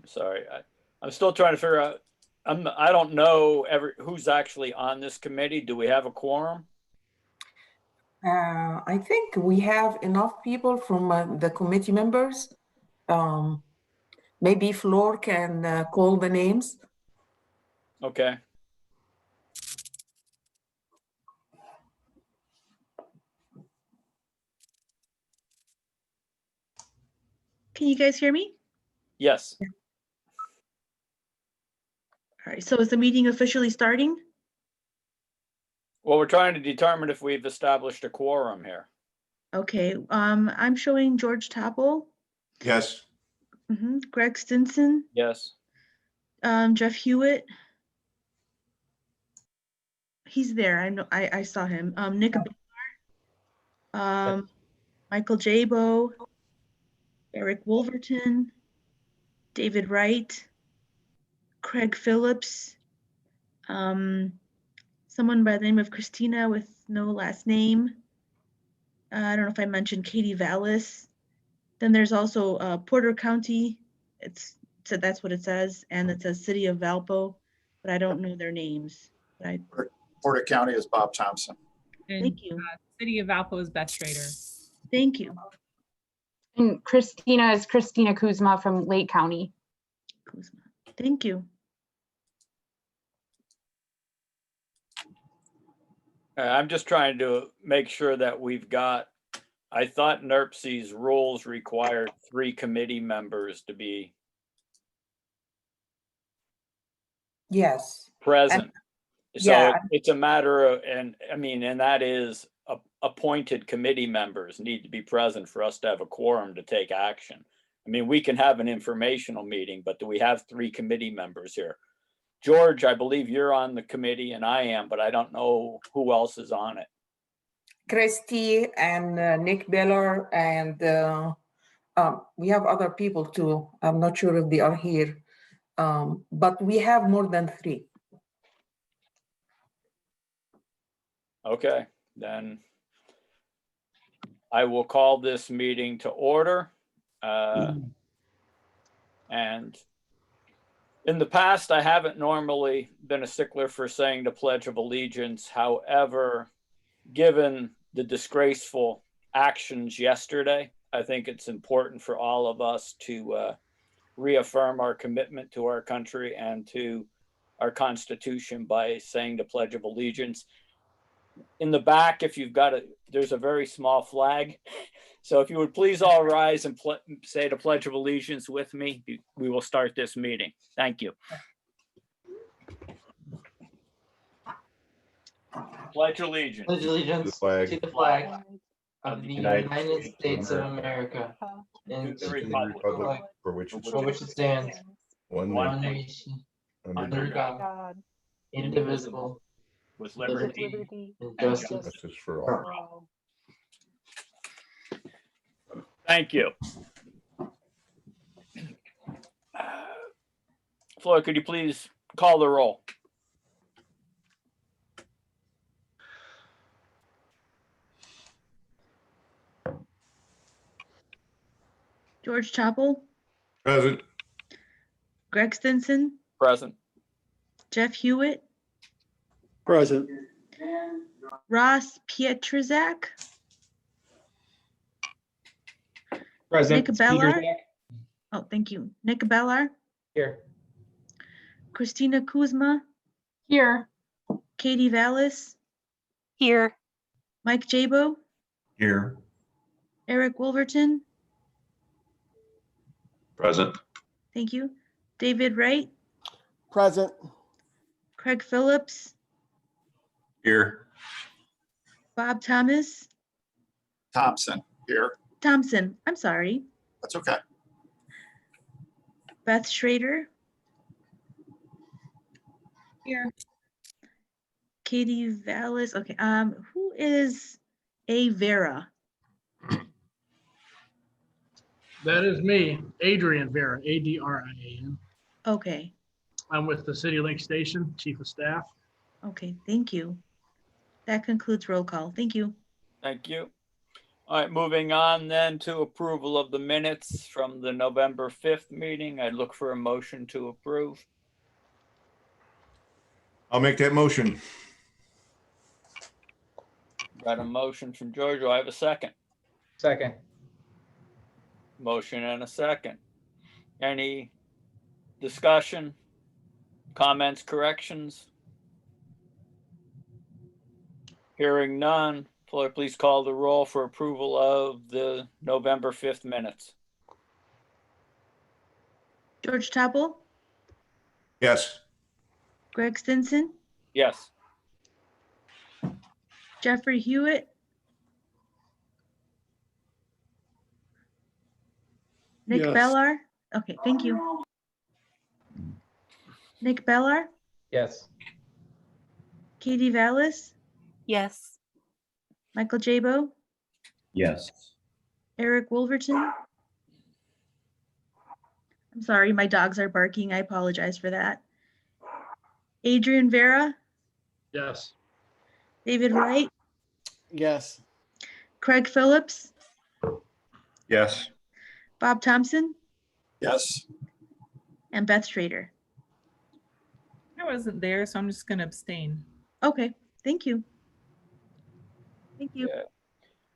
sorry. I'm still trying to figure out, I don't know who's actually on this committee. Do we have a quorum? I think we have enough people from the committee members. Maybe Flor can call the names. Okay. Can you guys hear me? Yes. All right, so is the meeting officially starting? Well, we're trying to determine if we've established a quorum here. Okay, I'm showing George Topple, Yes. Greg Stinson, Yes. Jeff Hewitt. He's there. I know. I saw him. Nick Abar, Michael Jabo, Eric Wolverton, David Wright, Craig Phillips, someone by the name of Christina with no last name. I don't know if I mentioned Katie Vallis. Then there's also Porter County. That's what it says, and it says City of Valpo, but I don't know their names. But Porter County is Bob Thompson. And, thank you. City of Valpo is Beth Schrader. Thank you. And Christina is Christina Kuzma from Lake County. Kuzma. Thank you. I'm just trying to make sure that we've got, I thought NERC's rules required 3 committee members to be Yes. present. So yeah. it's a matter of, and that is appointed committee members need to be present for us to have a quorum to take action. I mean, we can have an informational meeting, but do we have 3 committee members here? George, I believe you're on the committee and I am, but I don't know who else is on it. Christy and Nick Beller, and we have other people too. I'm not sure if they are here, but we have more than 3. Okay, then I will call this meeting to order. And in the past, I haven't normally been a stickler for saying the Pledge of Allegiance. However, given the disgraceful actions yesterday, I think it's important for all of us to reaffirm our commitment to our country and to our Constitution by saying the Pledge of Allegiance. In the back, if you've got there's a very small flag. So if you would please all rise and say the Pledge of Allegiance with me, we will start this meeting. Thank you. Pledge allegiance. Pledge allegiance to the flag of the United States of America and to the republic for which it stands, one nation, under God, indivisible, with liberty and justice for all. Thank you. Flora, could you please call the roll? George Topple, Present. Greg Stinson, Present. Jeff Hewitt, Present. Ross Pietrzak, Present. Nick Bellar. Oh, thank you. Nick Bellar, Here. Christina Kuzma, Here. Katie Vallis, Here. Mike Jabo, Here. Eric Wolverton. Present. Thank you. David Wright, Present. Craig Phillips, Here. Bob Thomas, Thompson. Here. Thompson, I'm sorry, That's okay. Beth Schrader, Here. Katie Vallis. Okay, who is A Vera? That is me, Adrian Vera, A-D-R-I-A-N. Okay, I'm with the City Link Station, Chief of Staff. okay, thank you. That concludes roll call. Thank you. Thank you. All right, moving on then to approval of the minutes from the November 5th meeting. I'd look for a motion to approve. I'll make that motion. Got a motion from George. Do I have a second? Second. Motion and a second. Any discussion, comments, corrections? Hearing none. Floor, please call the roll for approval of the November 5th minutes. George Topple, Yes. Greg Stinson, Yes. Jeffrey Hewitt, Nick Yes. Bellar. Okay, thank you. Nick Bellar, Yes. Katie Vallis, Yes. Michael Jabo, Yes. Eric Wolverton. I'm sorry, my dogs are barking. I apologize for that. Adrian Vera, Yes. David Wright, Yes. Craig Phillips, Yes. Bob Thompson, Yes. and Beth Schrader. I wasn't there, so I'm just going to abstain. Okay, thank you. Thank you. Yeah.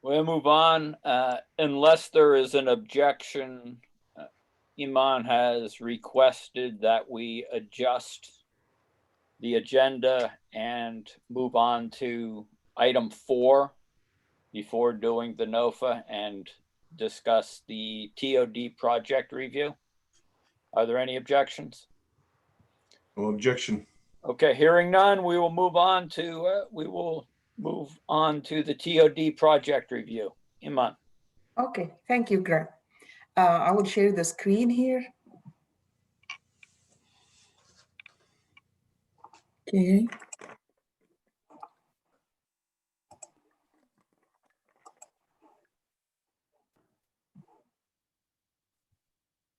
We'll move on. Unless there is an objection, Iman has requested that we adjust the agenda and move on to item 4 before doing the NOFA and discuss the TOD project review. Are there any objections? No objection. Okay, hearing none, we will move on to the TOD project review. Iman. Okay, thank you, Greg. I will share the screen here. Okay.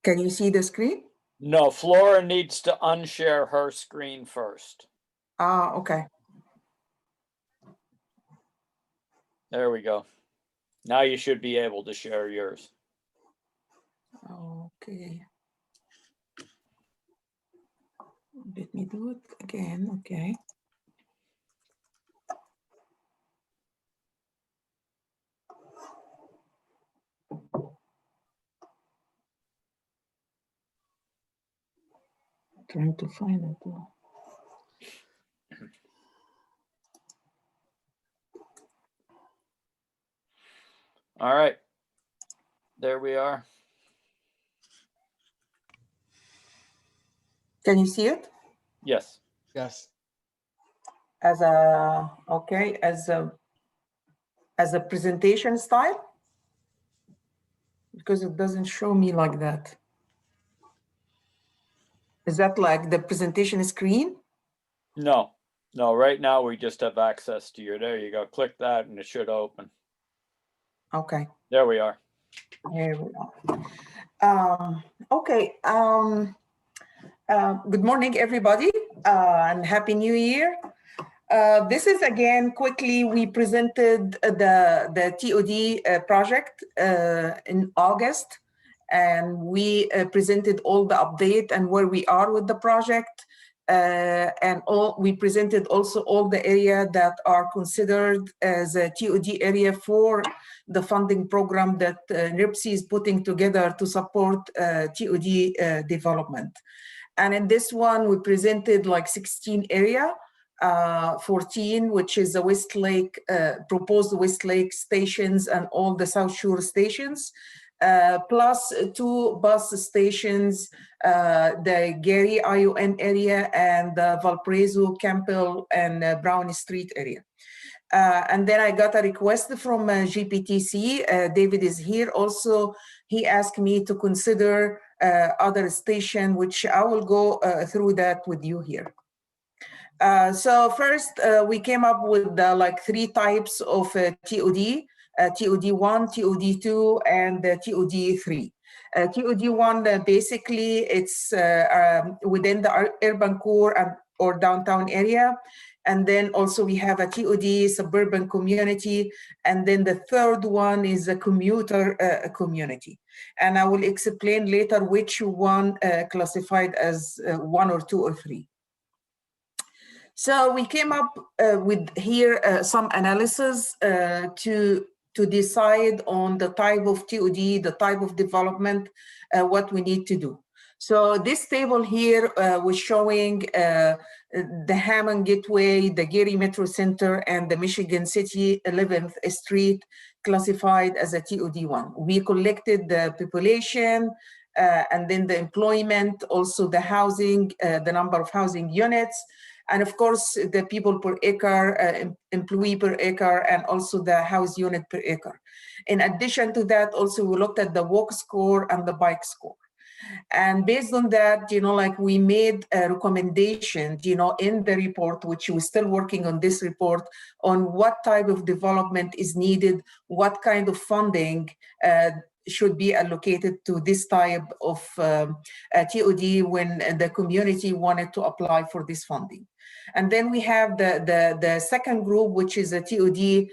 Can you see the screen? No, Flora needs to unshare her screen first. Okay. There we go. Now you should be able to share yours. Okay. Let me do it again. Okay. Trying to find it. All right. There we are. Can you see it? Yes. Yes. As a presentation style? Because it doesn't show me like that. Is that like the presentation screen? No, right now we just have access to your, there you go. Click that and it should open. Okay. There we are. Here we are. Okay. Good morning, everybody, and Happy New Year. This is again, quickly, we presented the TOD project in August, and we presented all the update and where we are with the project. We presented also all the area that are considered as a TOD area for the funding program that NIRPC is putting together to support TOD development. And in this one, we presented like 16 area, 14, which is the Westlake, proposed Westlake stations and all the South Shore stations, plus 2 bus stations, the Gary ION area and the Valparaiso, Campbell, and Brown Street area. And then I got a request from GPTC. David is here also. He asked me to consider other station, which I will go through that with you here. So first, we came up with like 3 types of TOD, TOD1, TOD2, and TOD3. TOD1, basically, it's within the urban core or downtown area. And then also we have a TOD suburban community. And then the third one is a commuter community. And I will explain later which one classified as 1 or 2 or 3. So we came up with here some analysis to decide on the type of TOD, the type of development, what we need to do. So this table here was showing the Hammond Gateway, the Gary Metro Center, and the Michigan City 11th Street classified as a TOD1. We collected the population and then the employment, also the housing, the number of housing units, and of course, the people per acre, employee per acre, and also the house unit per acre. In addition to that, also we looked at the walk score and the bike score. And based on that, like we made a recommendation, in the report, which we're still working on this report, on what type of development is needed, what kind of funding should be allocated to this type of TOD when the community wanted to apply for this funding. And then we have the second group, which is a TOD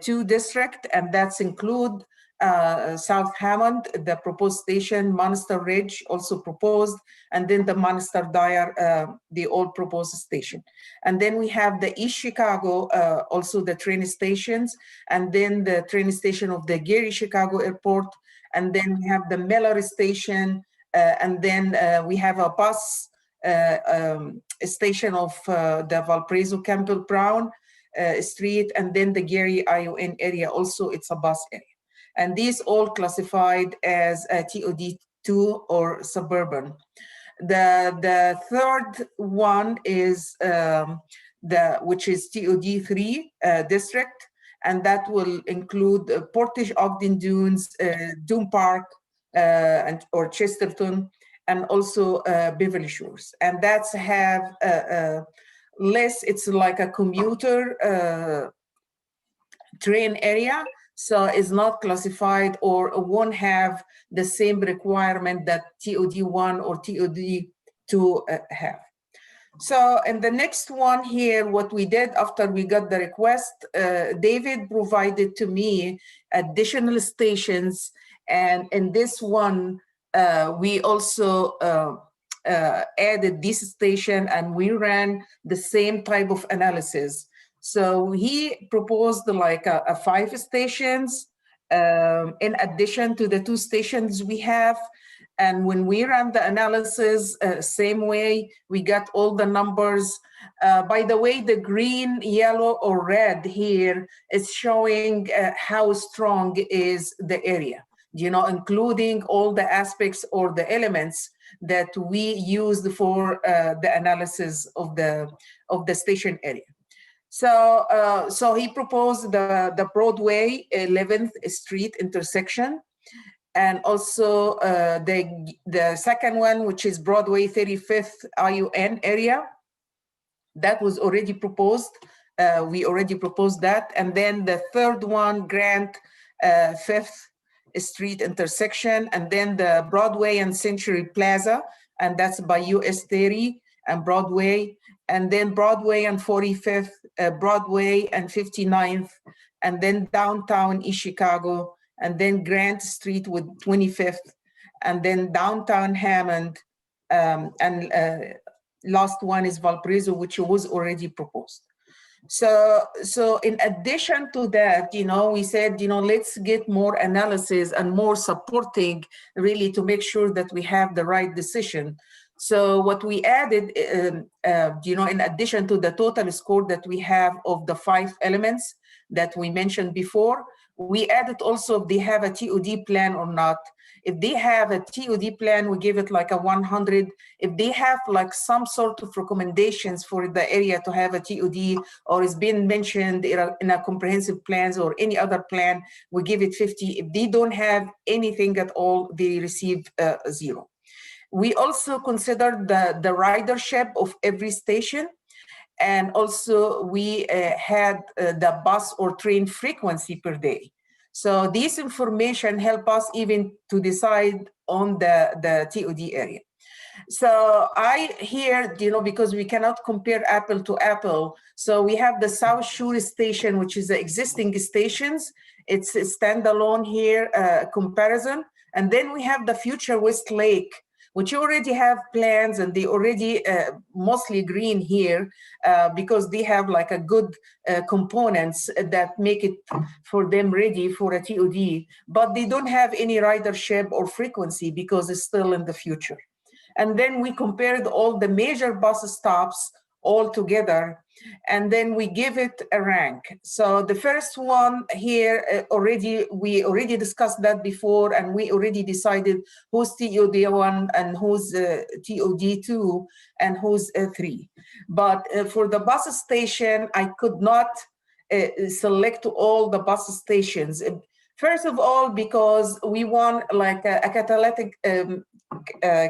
2 district, and that's include South Hammond, the proposed station, Monster Ridge also proposed, and then the Monster Dyer, the old proposed station. And then we have the East Chicago, also the train stations, and then the train station of the Gary Chicago Airport, and then we have the Miller Station, and then we have a bus station of the Valparaiso Campbell Brown Street, and then the Gary ION area also, it's a bus area. And these all classified as a TOD2 or suburban. The third one is which is TOD3 district, and that will include Portage, Ogden Dunes, Dune Park, or Chesterton, and also Beverly Shores. And that's have less, it's like a commuter train area, so it's not classified or won't have the same requirement that TOD1 or TOD2 have. So in the next one here, what we did after we got the request, David provided to me additional stations, and in this one, we also added this station, and we ran the same type of analysis. So he proposed like 5 stations in addition to the 2 stations we have. And when we ran the analysis, same way, we got all the numbers. By the way, the green, yellow, or red here is showing how strong is the area, including all the aspects or the elements that we used for the analysis of the station area. So he proposed the Broadway 11th Street intersection, and also the second one, which is Broadway 35th ION area. That was already proposed. We already proposed that. And then the third one, Grant 5th Street intersection, and then the Broadway and Century Plaza, and that's by US 30 and Broadway, and then Broadway and 45th, Broadway and 59th, and then downtown East Chicago, and then Grant Street with 25th, and then downtown Hammond, and last one is Valparaiso, which was already proposed. So in addition to that, we said, let's get more analysis and more supporting really to make sure that we have the right decision. So what we added, in addition to the total score that we have of the 5 elements that we mentioned before, we added also if they have a TOD plan or not. If they have a TOD plan, we give it like a 100. If they have like some sort of recommendations for the area to have a TOD, or it's been mentioned in a comprehensive plans or any other plan, we give it 50. If they don't have anything at all, they receive 0. We also considered the ridership of every station. And also we had the bus or train frequency per day. So this information help us even to decide on the TOD area. So I hear, because we cannot compare apple to apple. So we have the South Shore station, which is the existing stations. It's a standalone here comparison. And then we have the future West Lake, which already have plans, and they already mostly green here because they have like a good components that make it for them ready for a TOD, but they don't have any ridership or frequency because it's still in the future. And then we compared all the major bus stops all together, and then we give it a rank. So the first one here we already discussed that before, and we already decided who's TOD1 and who's TOD2 and who's 3. But for the bus station, I could not select all the bus stations. First of all, because we want like a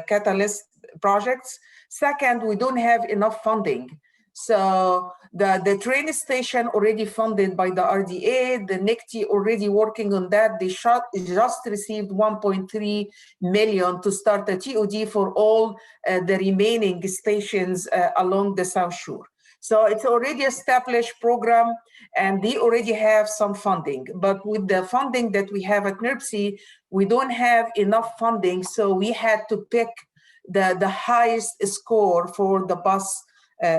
catalyst projects. Second, we don't have enough funding. So the train station already funded by the RDA, the NICTI already working on that. They just received 1.3 million to start a TOD for all the remaining stations along the South Shore. So it's already established program, and they already have some funding. But with the funding that we have at NERC, we don't have enough funding, so we had to pick the highest score for the bus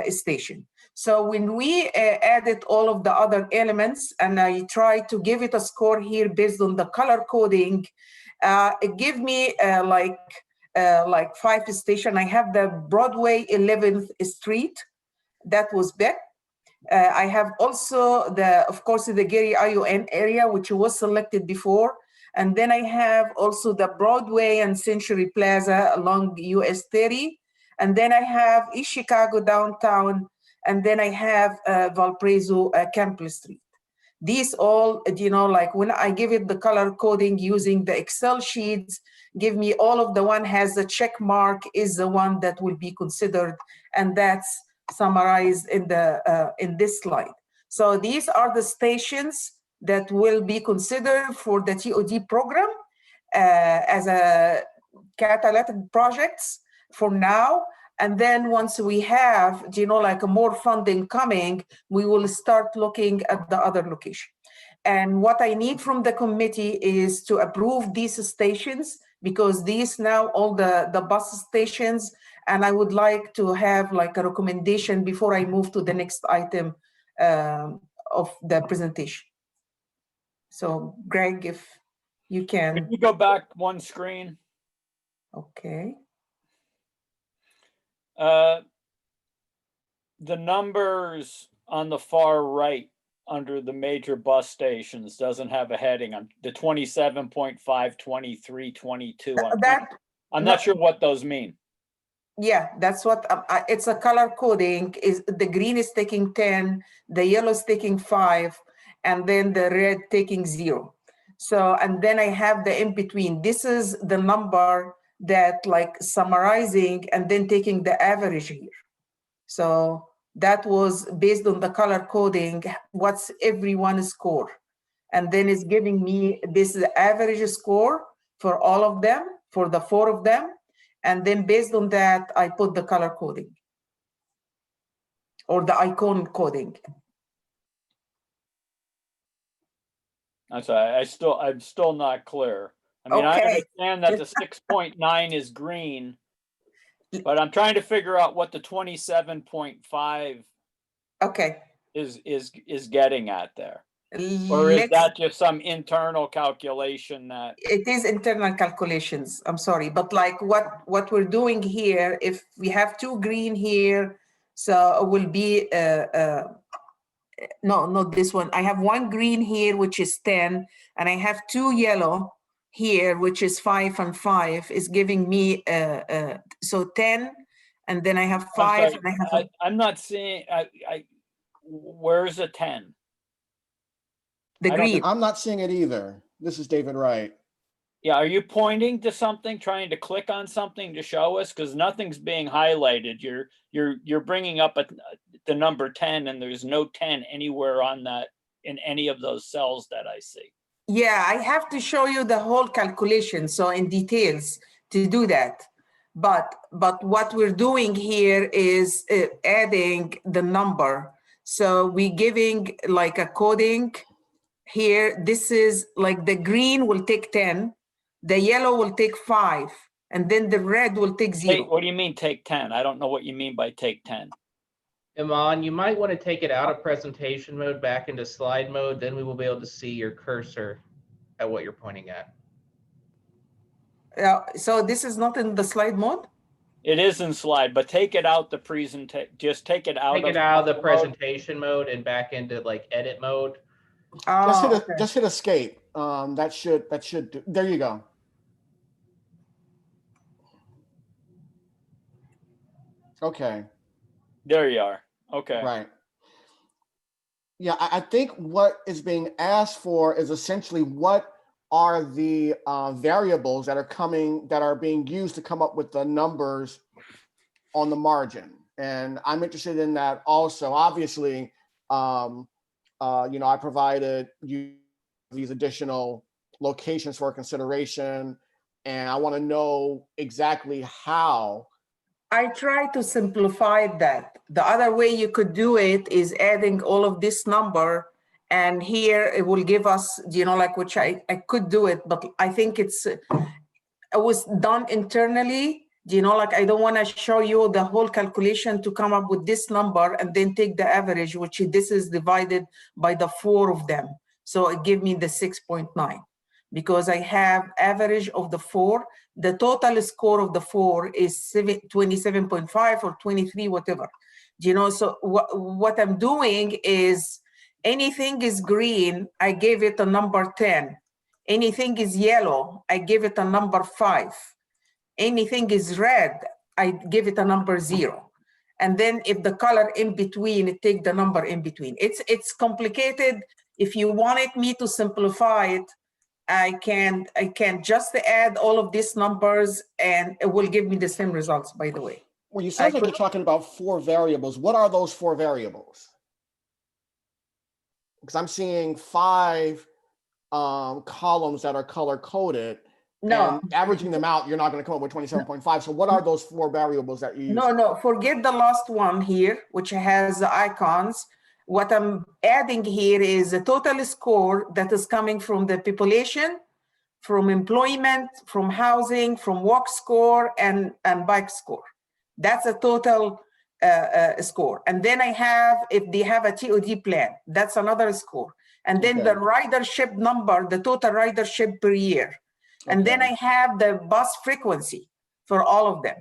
station. So when we added all of the other elements, and I tried to give it a score here based on the color coding, it gave me like 5 stations. I have the Broadway 11th Street, that was big. I have also of course, the Gary ION area, which was selected before. And then I have also the Broadway and Century Plaza along US 30. And then I have East Chicago downtown. And then I have Valparaiso Campbell Street. These all, like when I give it the color coding using the Excel sheets, give me all of the one has a check mark is the one that will be considered. And that's summarized in this slide. So these are the stations that will be considered for the TOD program as a catalytic projects for now. And then once we have, like more funding coming, we will start looking at the other location. And what I need from the committee is to approve these stations, because these now all the bus stations, and I would like to have like a recommendation before I move to the next item of the presentation. So Greg, if you Can can. you go back one screen? Okay. The numbers on the far right under the major bus stations doesn't have a heading on the 27.5, 23, 22. I'm not sure what those mean. Yeah, that's what it's a color coding. Is the green is taking 10, the yellow is taking 5, and then the red taking 0. So, and then I have the in between. This is the number that like summarizing and then taking the average here. So that was based on the color coding, what's everyone's score. And then it's giving me this is the average score for all of them, for the 4 of them. And then based on that, I put the color coding or the icon coding. I'm sorry, I'm still not clear. I mean, I understand that the 6.9 is green, but I'm trying to figure out what the 27.5 is getting at there. Or is that just some internal calculation that? It is internal calculations, I'm sorry. But like what we're doing here, if we have 2 green here, so it will be, no, not this one. I have 1 green here, which is 10, and I have 2 yellow here, which is 5 and 5, is giving me, so 10, and then I have 5. Sorry, and I have I'm not seeing, where's the 10? the green. I'm not seeing it either. This is David Wright. Yeah, are you pointing to something, trying to click on something to show us? Because nothing's being highlighted. You're bringing up the number 10, and there's no 10 anywhere on that in any of those cells that I see. Yeah, I have to show you the whole calculation, so in details to do that. But what we're doing here is adding the number. So we giving like a coding here. This is like the green will take 10, the yellow will take 5, and then the red will take 0. What do you mean take 10? I don't know what you mean by take 10. Iman, you might want to take it out of presentation mode back into slide mode. Then we will be able to see your cursor at what you're pointing at. So this is not in the slide mode? It is in slide, but take it out the just take it out. Take it out of the presentation mode and back into like edit mode. Just hit escape. That should do. There you go. Okay. There you are. Okay. Right. Yeah, I think what is being asked for is essentially what are the variables that are being used to come up with the numbers on the margin. And I'm interested in that also. Obviously, I provided you these additional locations for consideration, and I want to know exactly how. I try to simplify that. The other way you could do it is adding all of this number, and here it will give us, which I could do it, but I think it was done internally. I don't want to show you the whole calculation to come up with this number and then take the average, which this is divided by the 4 of them. So it gave me the 6.9 because I have average of the 4. The total score of the 4 is 27.5 or 23, whatever. So what I'm doing is anything is green, I gave it a number 10. Anything is yellow, I give it a number 5. Anything is red, I give it a number 0. And then if the color in between, take the number in between. It's complicated. If you wanted me to simplify it, I can just add all of these numbers and it will give me the same results, by the way. Well, you sound like you're talking about 4 variables. What are those 4 variables? Because I'm seeing 5 columns that are color coded. No. And averaging them out, you're not going to come up with 27.5. So what are those 4 variables that you use? No, forget the last one here, which has the icons. What I'm adding here is a total score that is coming from the population, from employment, from housing, from walk score, and bike score. That's a total score. And then I have, if they have a TOD plan, that's another score. And then the ridership number, the total ridership per year. And then I have the bus frequency for all of them.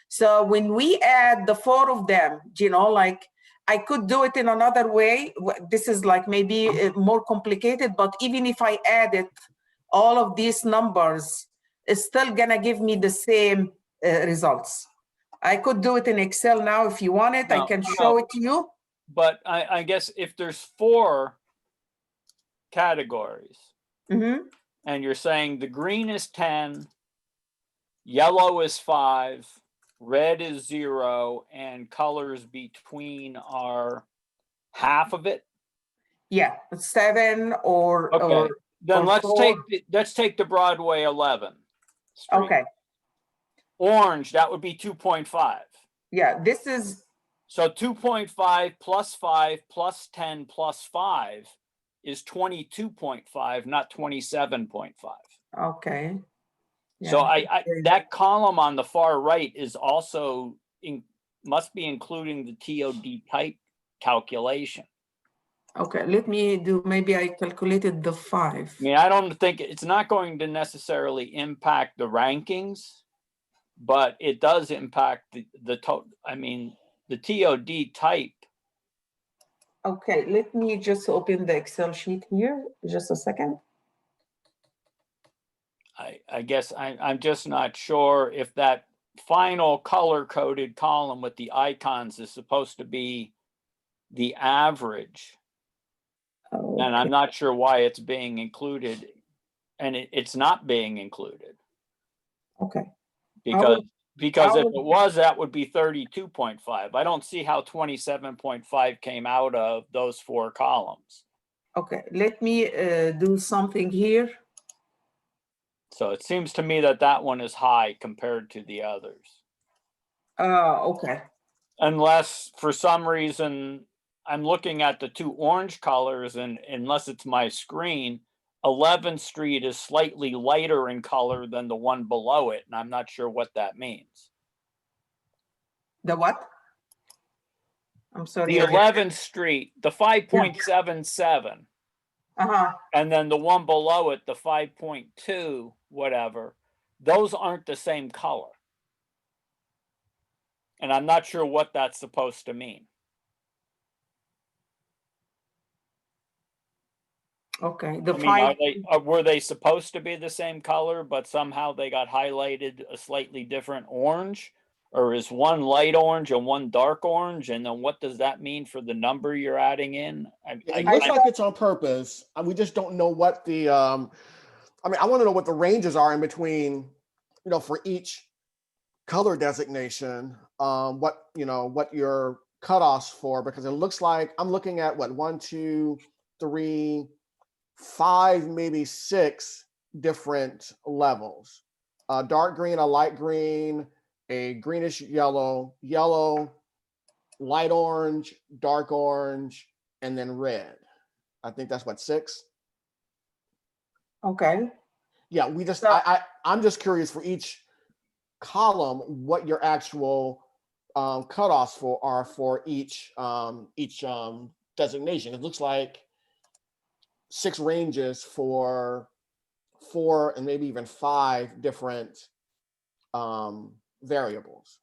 So when we add the 4 of them, I could do it in another way. This is maybe more complicated, but even if I added all of these numbers, it's still gonna give me the same results. I could do it in Excel now if you want it. I can show it to you. But I guess if there's 4 categories, and you're saying the green is 10, yellow is 5, red is 0, and colors between are half of it? Yeah, 7 or okay. Then or let's take the Broadway 11 street. Okay. Orange, that would be 2.5. Yeah, this is so 2.5 plus 5 plus 10 plus 5 is 22.5, not 27.5. okay. Yeah. So that column on the far right is also must be including the TOD type calculation. Okay, let me do, maybe I calculated the 5. I mean, I don't think it's not going to necessarily impact the rankings, but it does impact the TOD type. Okay, let me just open the Excel sheet here, just a second. I guess I'm just not sure if that final color-coded column with the icons is supposed to be the average. Okay. And I'm not sure why it's being included, and it's not being included. Okay. Because if it was, that would be 32.5. I don't see how 27.5 came out of those 4 columns. Okay, let me do something here. So it seems to me that one is high compared to the others. Okay. Unless for some reason I'm looking at the two orange colors and unless it's my screen, 11th Street is slightly lighter in color than the one below it, and I'm not sure what that means. The what? I'm sorry. The 11th Street, the 5.77, Uh-huh. and then the one below it, the 5.2, whatever, those aren't the same color. And I'm not sure what that's supposed to mean. Okay. The I mean, five. were they supposed to be the same color, but somehow they got highlighted a slightly different orange? Or is one light orange and one dark orange? And then what does that mean for the number you're adding in? It looks like it's on purpose. And we just don't know what the, I mean, I want to know what the ranges are in between, you know, for each color designation, what, you know, what your cutoffs for, because it looks like I'm looking at what, 1, 2, 3, 5, maybe 6 different levels. Dark green, a light green, a greenish yellow, yellow, light orange, dark orange, and then red. I think that's what, 6? Okay. Yeah, we just, So- I'm just curious for each column, what your actual cutoffs are for each designation. It looks like 6 ranges for 4 and maybe even 5 different variables.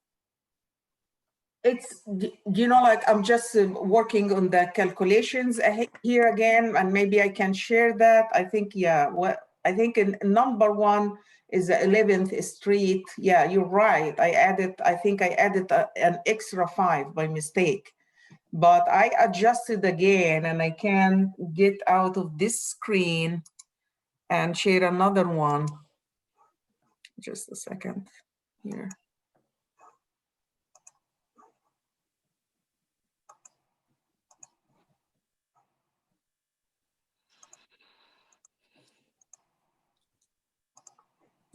It's, you know, like I'm just working on the calculations here again, and maybe I can share that. I think, yeah, I think in number 1 is the 11th Street. Yeah, you're right. I think I added an extra 5 by mistake, but I adjusted again and I can get out of this screen and share another one. Just a second here.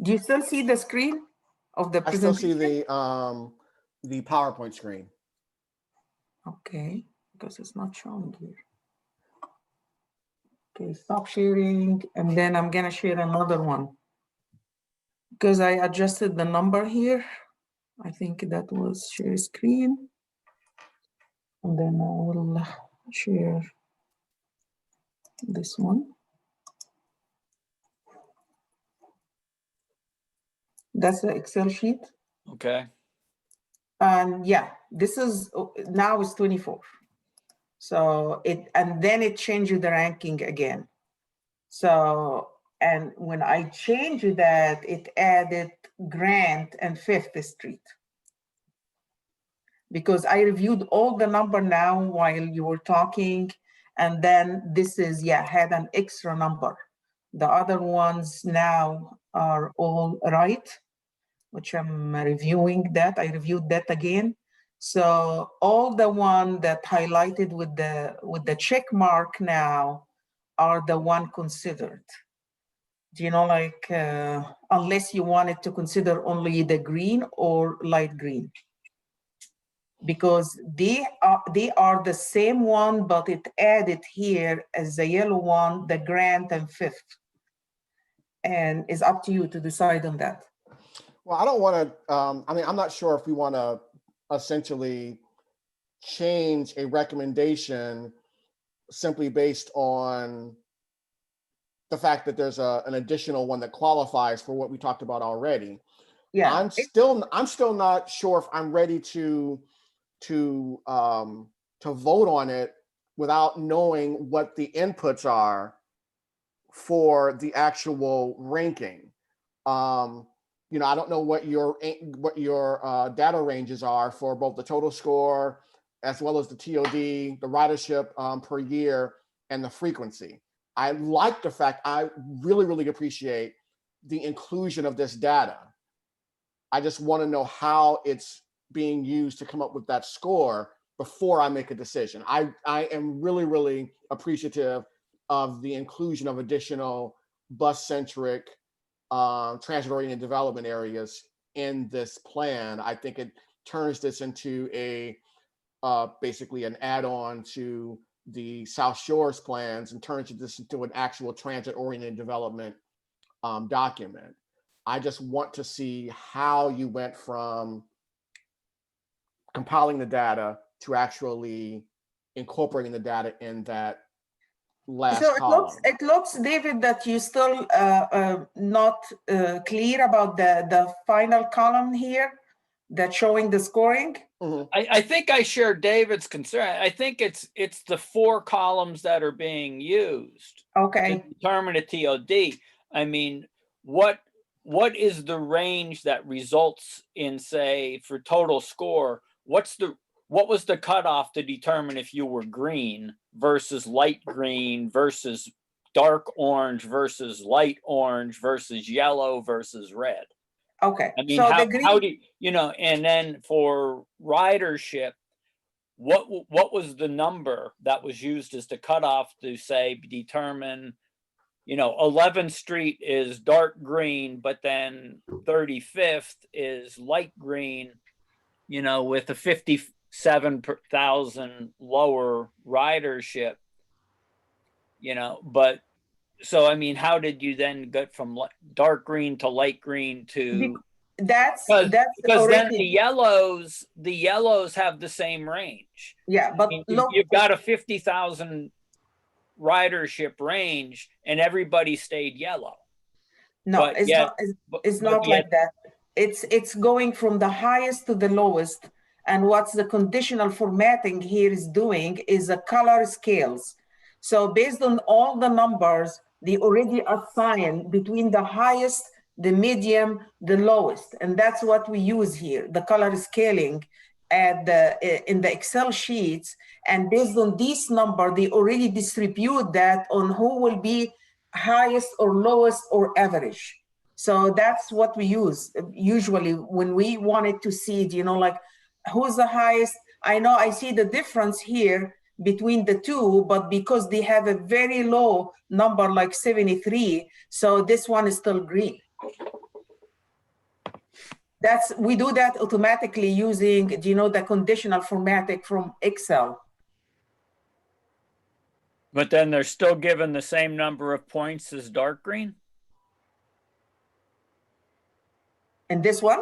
Do you still see the screen of the I still presentation? see the PowerPoint screen. Okay, because it's not showing here. Okay, stop sharing, and then I'm gonna share another one. Because I adjusted the number here. I think that was share screen. And then I will share this one. That's the Excel sheet. Okay. And yeah, this is, now it's 24. So and then it changed the ranking again. So, and when I changed that, it added Grant and 5th Street. Because I reviewed all the number now while you were talking, and then this is, yeah, had an extra number. The other ones now are all right, which I'm reviewing that. I reviewed that again. So all the one that highlighted with the check mark now are the one considered. Do you know, like, unless you wanted to consider only the green or light green, because they are the same one, but it added here as the yellow one, the Grant and 5th, and it's up to you to decide on that. Well, I don't want to, I mean, I'm not sure if we want to essentially change a recommendation simply based on the fact that there's an additional one that qualifies for what we talked about already. Yeah, I'm still not sure if I'm ready to vote on it without knowing what the inputs are for the actual ranking. You know, I don't know what your data ranges are for both the total score as well as the TOD, the ridership per year, and the frequency. I like the fact, I really, really appreciate the inclusion of this data. I just want to know how it's being used to come up with that score before I make a decision. I am really, really appreciative of the inclusion of additional bus-centric transit-oriented development areas in this plan. I think turns this into a basically an add-on to the South Shores plans and turns this into an actual transit-oriented development document. I just want to see how you went from compiling the data to actually incorporating the data in that last So column. it looks, David, that you still not clear about the final column here that's showing the scoring. I think I share David's concern. I think it's the 4 columns that are being used Okay. to determine a TOD. I mean, what is the range that results in, say, for total score? What was the cutoff to determine if you were green versus light green versus dark orange versus light orange versus yellow versus red? Okay. I mean, so how the green, do you know? And then for ridership, what was the number that was used as the cutoff to say determine? 11th Street is dark green, but then 35th is light green. With a 57,000 lower ridership. But so I mean, how did you then get from dark green to light green to? that's Because then already, the yellows have the same range. yeah, but look, You've got a 50,000 ridership range, and everybody stayed yellow. no, but it's yet- not. but- It's but not yet- like that. It's going from the highest to the lowest, and what's the conditional formatting here is doing is a color scales. So based on all the numbers, they already assign between the highest, the medium, the lowest, and that's what we use here, the color scaling in the Excel sheets. And based on this number, they already distribute that on who will be highest or lowest or average. So that's what we use usually when we wanted to see, like who's the highest. I know I see the difference here between the two, but because they have a very low number like 73, so this one is still green. We do that automatically using, the conditional formatting from Excel. But then they're still given the same number of points as dark green? And this one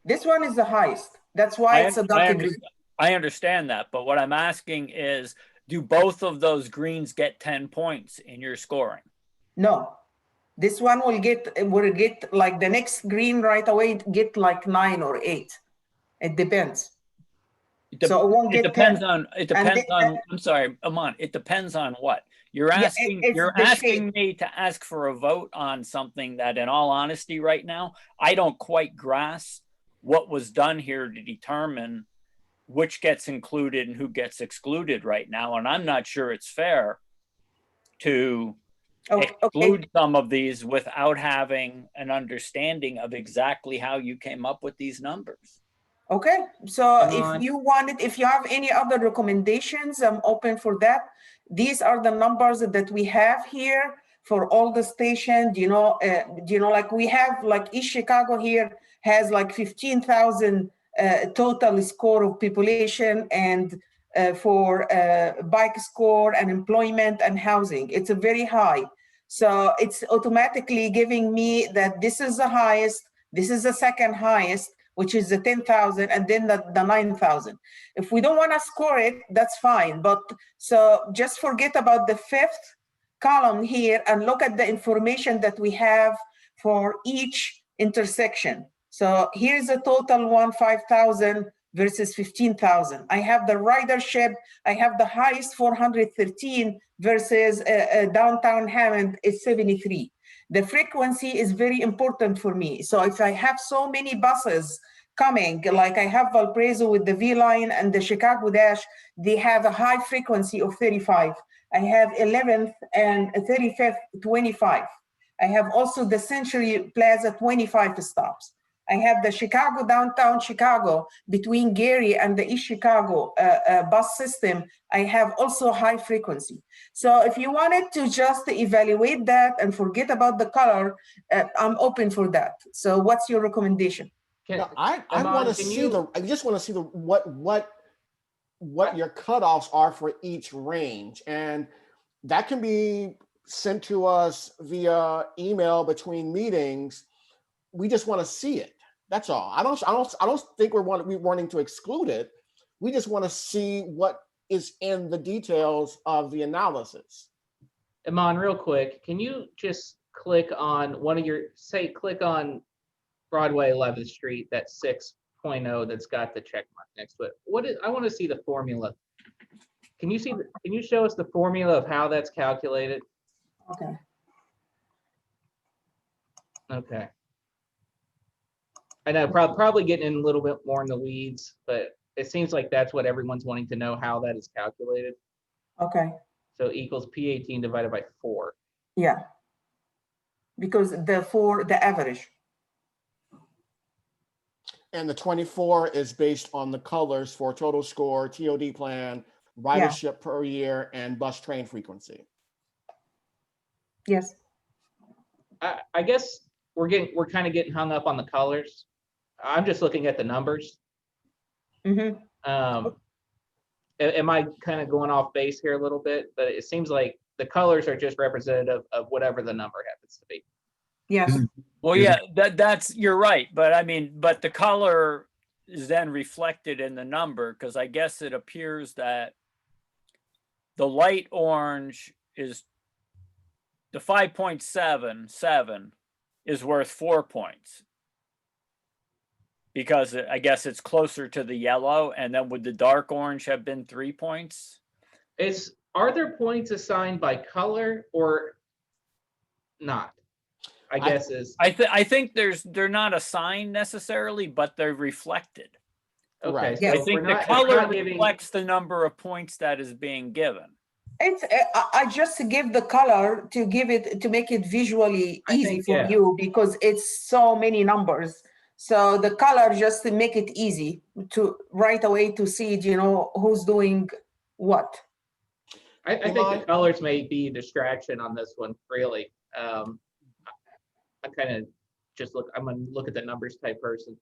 is the highest. That's why it's a dark green. I understand that, but what I'm asking is, do both of those greens get 10 points in your scoring? No, this one will get like the next green right away, get like 9 or 8. It depends. So it won't get 10. It depends on, I'm sorry, Aman, it depends on what? You're asking, you're asking me to ask for a vote on something that, in all honesty, right now, I don't quite grasp what was done here to determine which gets included and who gets excluded right now. And I'm not sure it's fair to exclude some of these without having an understanding of exactly how you came up with these numbers. Okay, so if you have any other recommendations, I'm open for that. These are the numbers that we have here for all the stations. Like we have, like East Chicago here has like 15,000 total score of population, and for bike score and employment and housing, it's a very high. So it's automatically giving me that this is the highest, this is the second highest, which is the 10,000, and then the 9,000. If we don't want to score it, that's fine. But so just forget about the 5th column here and look at the information that we have for each intersection. So here's a total 5,000 versus 15,000. I have the ridership. I have the highest 413 versus downtown Hammond is 73. The frequency is very important for me. So if I have so many buses coming, like I have Valparaiso with the V line and the Chicago Dash, they have a high frequency of 35. I have 11th and 35th, 25. I have also the Century Plaza, 25 stops. I have the Chicago, downtown Chicago, between Gary and the East Chicago bus system. I have also high frequency. So if you wanted to just evaluate that and forget about the color, I'm open for that. So what's your recommendation? Can, No, I Iman, want to can see you- I just want to see what your cutoffs are for each range. And that can be sent to us via email between meetings. We just want to see it. That's all. I don't think we're wanting to exclude it. We just want to see what is in the details of the analysis. Iman, real quick, can you just click on click on Broadway 11th Street, that 6.0 that's got the check mark next to it. I want to see the formula. Can you show us the formula of how that's calculated? Okay. Okay. I know, probably getting in a little bit more in the weeds, but it seems like that's what everyone's wanting to know, how that is calculated. Okay. So equals P18 divided by 4. Yeah. Because the average. And the 24 is based on the colors for total score, TOD plan, ridership per year, and bus train frequency. Yes. I guess we're kind of getting hung up on the colors. I'm just looking at the numbers. Mm-hmm. Am I kind of going off base here a little bit? But it seems like the colors are just representative of whatever the number happens to be. Yes. Well, yeah, you're right. But the color is then reflected in the number, because I guess it appears that the light orange is the 5.77 is worth 4 points. Because I guess it's closer to the yellow, and then would the dark orange have been 3 points? Are there points assigned by color or not? I think they're not assigned necessarily, but they're reflected. Okay. Right. So Yes. I think we're the not color giving- reflects the number of points that is being given. It's I just give the color to make it visually I easy think, for yeah. you, because it's so many numbers. So the color just to make it easy to right away to see, who's doing what. I think the colors may be a distraction on this one, really. I kind of just I'm gonna look at the numbers type person.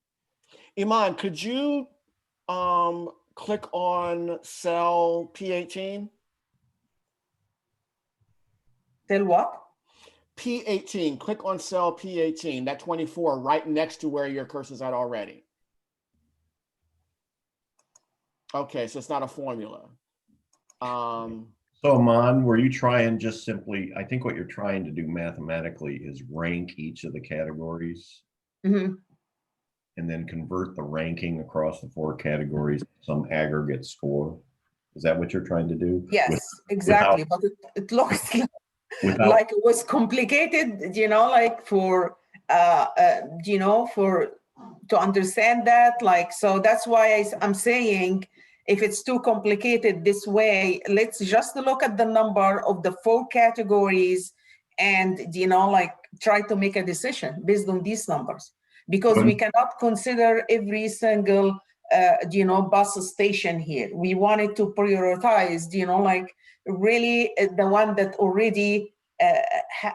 Iman, could you click on cell P18? Tell what? P18, click on cell P18, that 24 right next to where your cursor's at already. Okay, so it's not a formula. So Aman, were you trying just simply, I think what you're trying to do mathematically is rank each of the categories Mm-hmm. and then convert the ranking across the 4 categories to some aggregate score. Is that what you're trying to do? Yes, exactly. But it looks like it was complicated, like for to understand that, so that's why I'm saying, if it's too complicated this way, let's just look at the number of the 4 categories and, try to make a decision based on these numbers, because we cannot consider every single, bus station here. We wanted to prioritize, really the one that already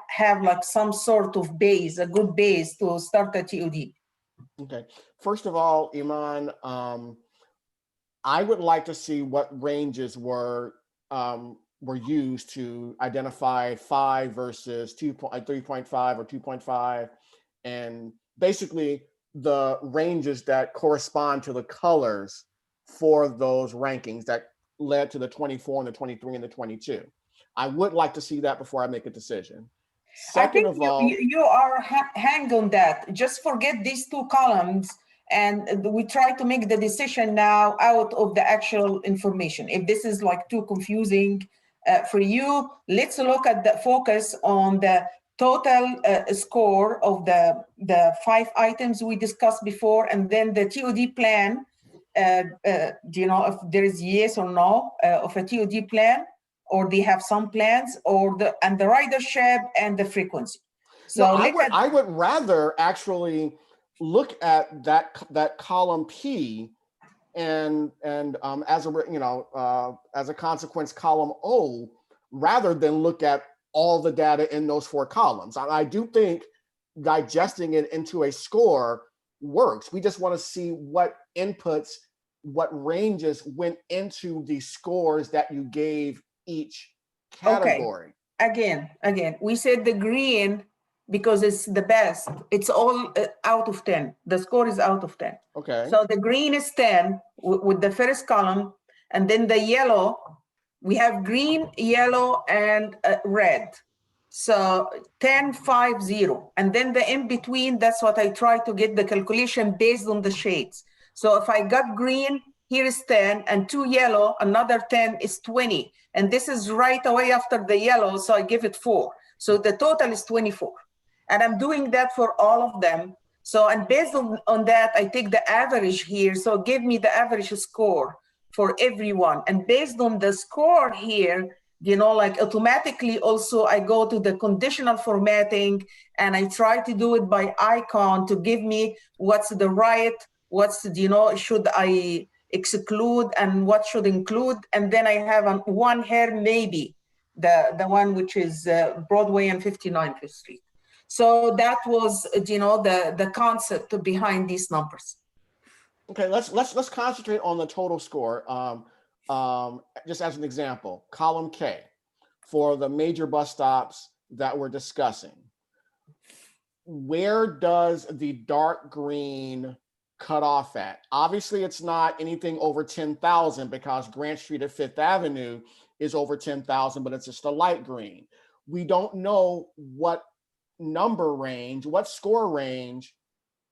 have some sort of base, a good base to start a TOD. Okay, first of all, Iman, I would like to see what ranges were used to identify 5 versus 3.5 or 2.5, and basically the ranges that correspond to the colors for those rankings that led to the 24 and the 23 and the 22. I would like to see that before I make a decision. Second of all, you are hang on that. Just forget these 2 columns, and we try to make the decision now out of the actual information. If this is too confusing for you, let's look at the focus on the total score of the 5 items we discussed before, and then the TOD plan. If there is yes or no of a TOD plan, or they have some plans, and the ridership and the frequency. So I would rather actually look at that column P, and as a consequence column O, rather than look at all the data in those 4 columns. I do think digesting it into a score works. We just want to see what inputs, what ranges went into the scores that you gave each category. Again, we said the green because it's the best. It's all out of 10. The score is out of 10. Okay. So the green is 10 with the first column, and then the yellow, we have green, yellow, and red. So 10, 5, 0. And then the in between, that's what I try to get the calculation based on the shades. So if I got green, here is 10, and 2 yellow, another 10 is 20. And this is right away after the yellow, so I give it 4. So the total is 24. And I'm doing that for all of them. So, and based on that, I take the average here. So give me the average score for everyone. And based on the score here, like automatically also I go to the conditional formatting and I try to do it by icon to give me what's the right, what's, should I exclude and what should include. And then I have one here, maybe the one which is Broadway and 59th Street. So that was, the concept behind these numbers. Okay, let's concentrate on the total score. Just as an example, column K for the major bus stops that we're discussing. Where does the dark green cut off at? Obviously, it's not anything over 10,000 because Grant Street at Fifth Avenue is over 10,000, but it's just a light green. We don't know what number range, what score range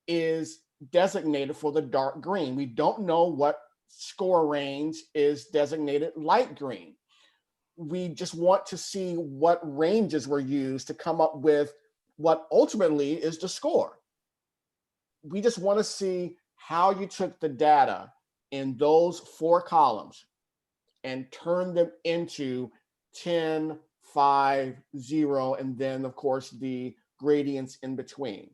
is designated for the dark green. We don't know what score range is designated light green. We just want to see what ranges were used to come up with what ultimately is the score. We just want to see how you took the data in those 4 columns and turned them into 10, 5, 0, and then of course the gradients in between.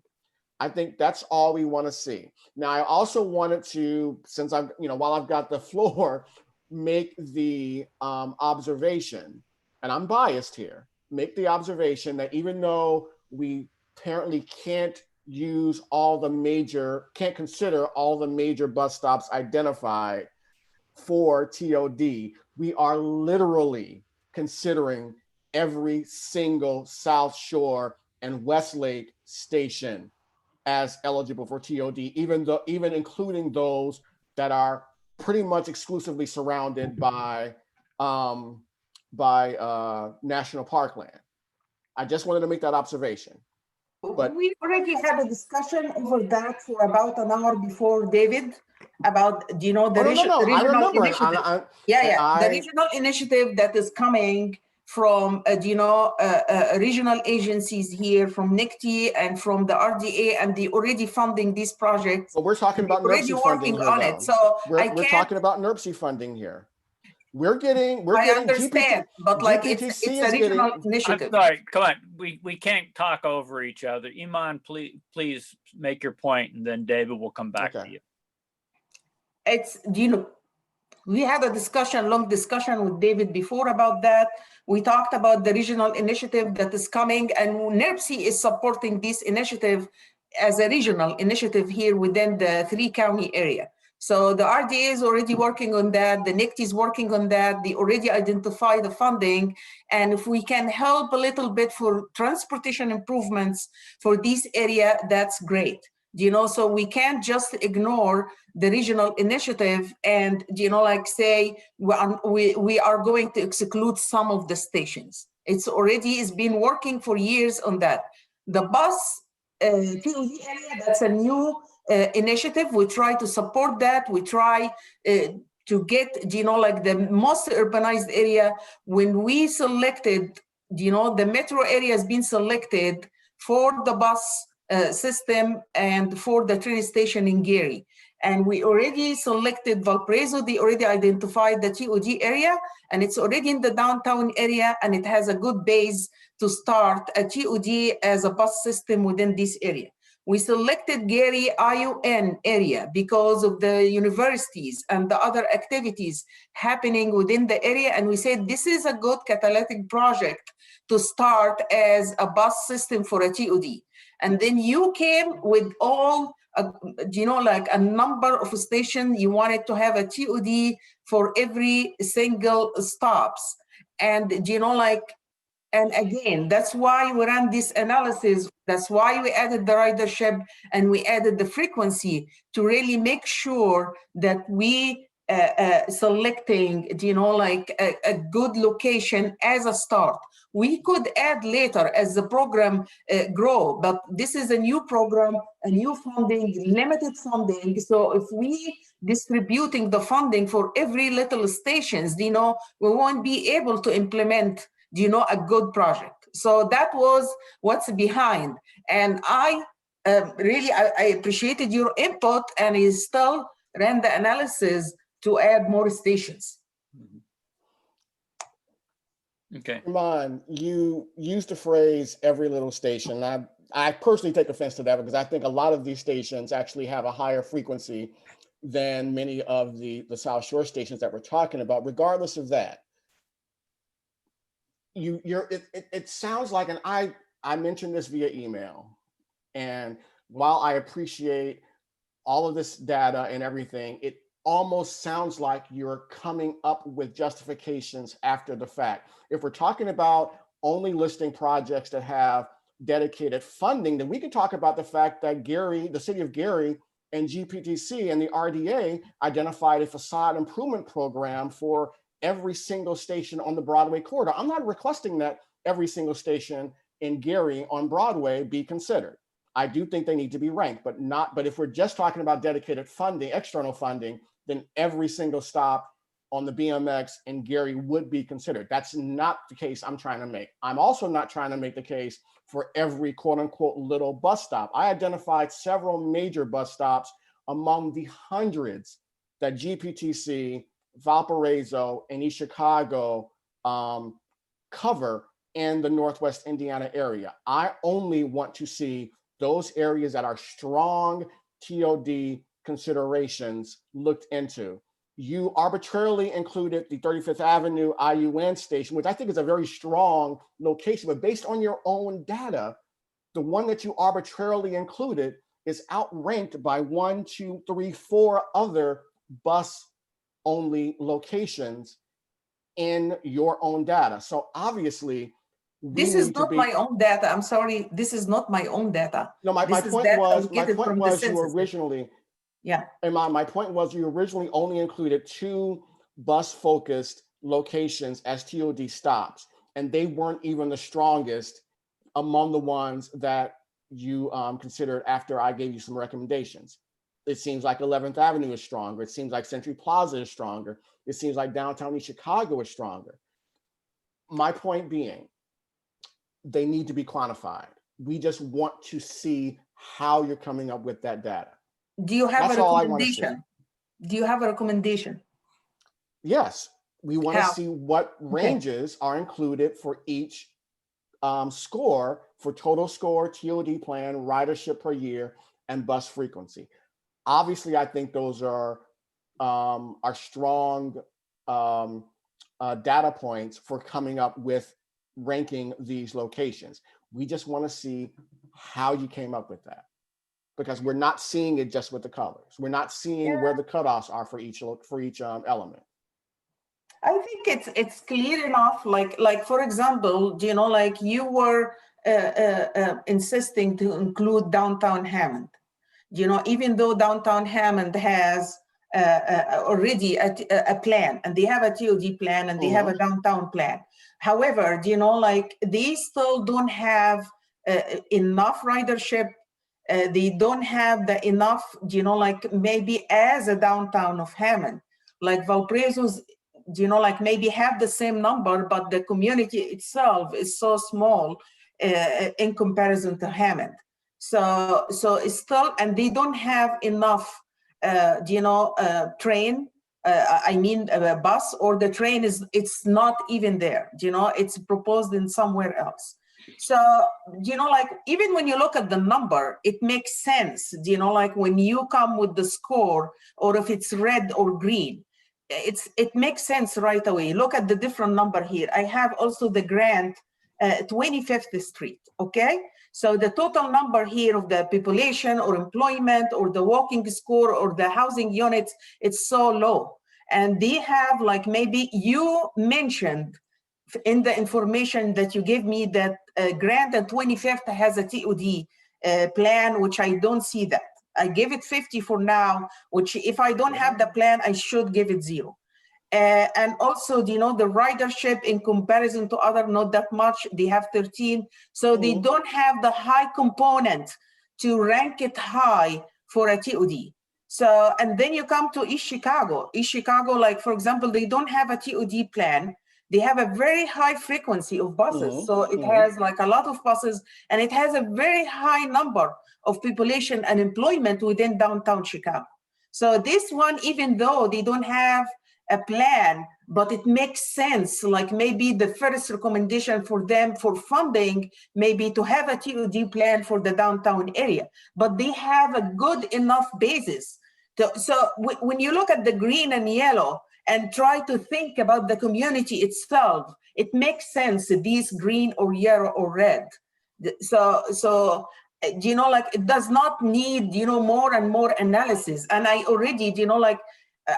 I think that's all we want to see. Now, I also wanted to, since I've, while I've got the floor, make the observation, and I'm biased here, make the observation that even though we apparently can't consider all the major bus stops identified for TOD, we are literally considering every single South Shore and Westlake station as eligible for TOD, even including those that are pretty much exclusively surrounded by national parkland. I just wanted to make that observation. But we already had a discussion over that for about an hour before, David, about the regional initiative. The regional initiative that is coming from regional agencies here, from NICTE and from the RDA, and they already funding these projects. But we're talking about already NERC funding working here, on though. it. So we're talking about NERC funding here. We're getting I understand, but like it's a regional initiative. I'm sorry, come on. We can't talk over each other. Iman, please make your point, and then David will come back to you. It's, we had a long discussion with David before about that. We talked about the regional initiative that is coming, and NERC is supporting this initiative as a regional initiative here within the 3-county area. So the RDA is already working on that. The NICTE is working on that. They already identify the funding. And if we can help a little bit for transportation improvements for this area, that's great. So we can't just ignore the regional initiative and, say we are going to exclude some of the stations. It's already been working for years on that. The bus TOD area, that's a new initiative. We try to support that. We try to get, the most urbanized area. When we selected, the metro area has been selected for the bus system and for the train station in Gary. And we already selected Valparaiso. They already identified the TOD area, and it's already in the downtown area, and it has a good base to start a TOD as a bus system within this area. We selected Gary IUN area because of the universities and the other activities happening within the area. And we said, this is a good catalytic project to start as a bus system for a TOD. And then you came with all like a number of stations. You wanted to have a TOD for every single stops. And, and again, that's why we ran this analysis. That's why we added the ridership and we added the frequency to really make sure that we selecting, a good location as a start. We could add later as the program grow, but this is a new program, a new funding, limited funding. So if we distributing the funding for every little stations, we won't be able to implement, a good project. So that was what's behind. And I really appreciated your input, and I still ran the analysis to add more stations. Okay. Iman, you used the phrase every little station. I personally take offense to that because I think a lot of these stations actually have a higher frequency than many of the South Shore stations that we're talking about. Regardless of that, it sounds like, and I mentioned this via email, and while I appreciate all of this data and everything, it almost sounds like you're coming up with justifications after the fact. If we're talking about only listing projects that have dedicated funding, then we can talk about the fact that Gary, the city of Gary, and GPTC and the RDA identified a facade improvement program for every single station on the Broadway corridor. I'm not requesting that every single station in Gary on Broadway be considered. I do think they need to be ranked, but if we're just talking about dedicated funding, external funding, then every single stop on the BMX in Gary would be considered. That's not the case I'm trying to make. I'm also not trying to make the case for every quote unquote little bus stop. I identified several major bus stops among the hundreds that GPTC, Valparaiso, and East Chicago cover in the Northwest Indiana area. I only want to see those areas that are strong TOD considerations looked into. You arbitrarily included the 35th Avenue IUN station, which I think is a very strong location, but based on your own data, the one that you arbitrarily included is outranked by 1, 2, 3, 4 other bus-only locations in your own data. So obviously, this is not my own data. I'm sorry, this is not my own data. No, my point was you originally, yeah. And my point was you originally only included 2 bus-focused locations as TOD stops, and they weren't even the strongest among the ones that you considered after I gave you some recommendations. It seems like 11th Avenue is stronger. It seems like Century Plaza is stronger. It seems like downtown East Chicago is stronger. My point being, they need to be quantified. We just want to see how you're coming up with that data. Do you have a recommendation? Do you have a recommendation? Yes, we want to see what ranges are included for each score for total score, TOD plan, ridership per year, and bus frequency. Obviously, I think those are strong data points for coming up with ranking these locations. We just want to see how you came up with that, because we're not seeing it just with the colors. We're not seeing where the cutoffs are for each element. I think it's clear enough. Like for example, like you were insisting to include downtown Hammond. Even though downtown Hammond has already a plan, and they have a TOD plan, and they have a downtown plan. However, like they still don't have enough ridership. They don't have the enough, like maybe as a downtown of Hammond, like Valparaiso's, like maybe have the same number, but the community itself is so small in comparison to Hammond. So it's still, and they don't have enough, train. I mean, a bus or the train it's not even there. It's proposed in somewhere else. So, like even when you look at the number, it makes sense. Like when you come with the score, or if it's red or green, it makes sense right away. Look at the different number here. I have also the grant 25th Street, okay? So the total number here of the population or employment or the walking score or the housing units, it's so low. And they have like, maybe you mentioned in the information that you gave me that Grant and 25th has a TOD plan, which I don't see that. I gave it 50 for now, which if I don't have the plan, I should give it 0. And also, you know, the ridership in comparison to other, not that much, they have 13. So they don't have the high component to rank it high for a TOD. So, and then you come to East Chicago. East Chicago, like for example, they don't have a TOD plan. They have a very high frequency of buses. So it has like a lot of buses and it has a very high number of population and employment within downtown Chicago. So this one, even though they don't have a plan, but it makes sense, like maybe the first recommendation for them for funding, maybe to have a TOD plan for the downtown area, but they have a good enough basis. So when you look at the green and yellow and try to think about the community itself, it makes sense, these green or yellow or red. So you know, like it does not need, you know, more and more analysis. And I already, you know, like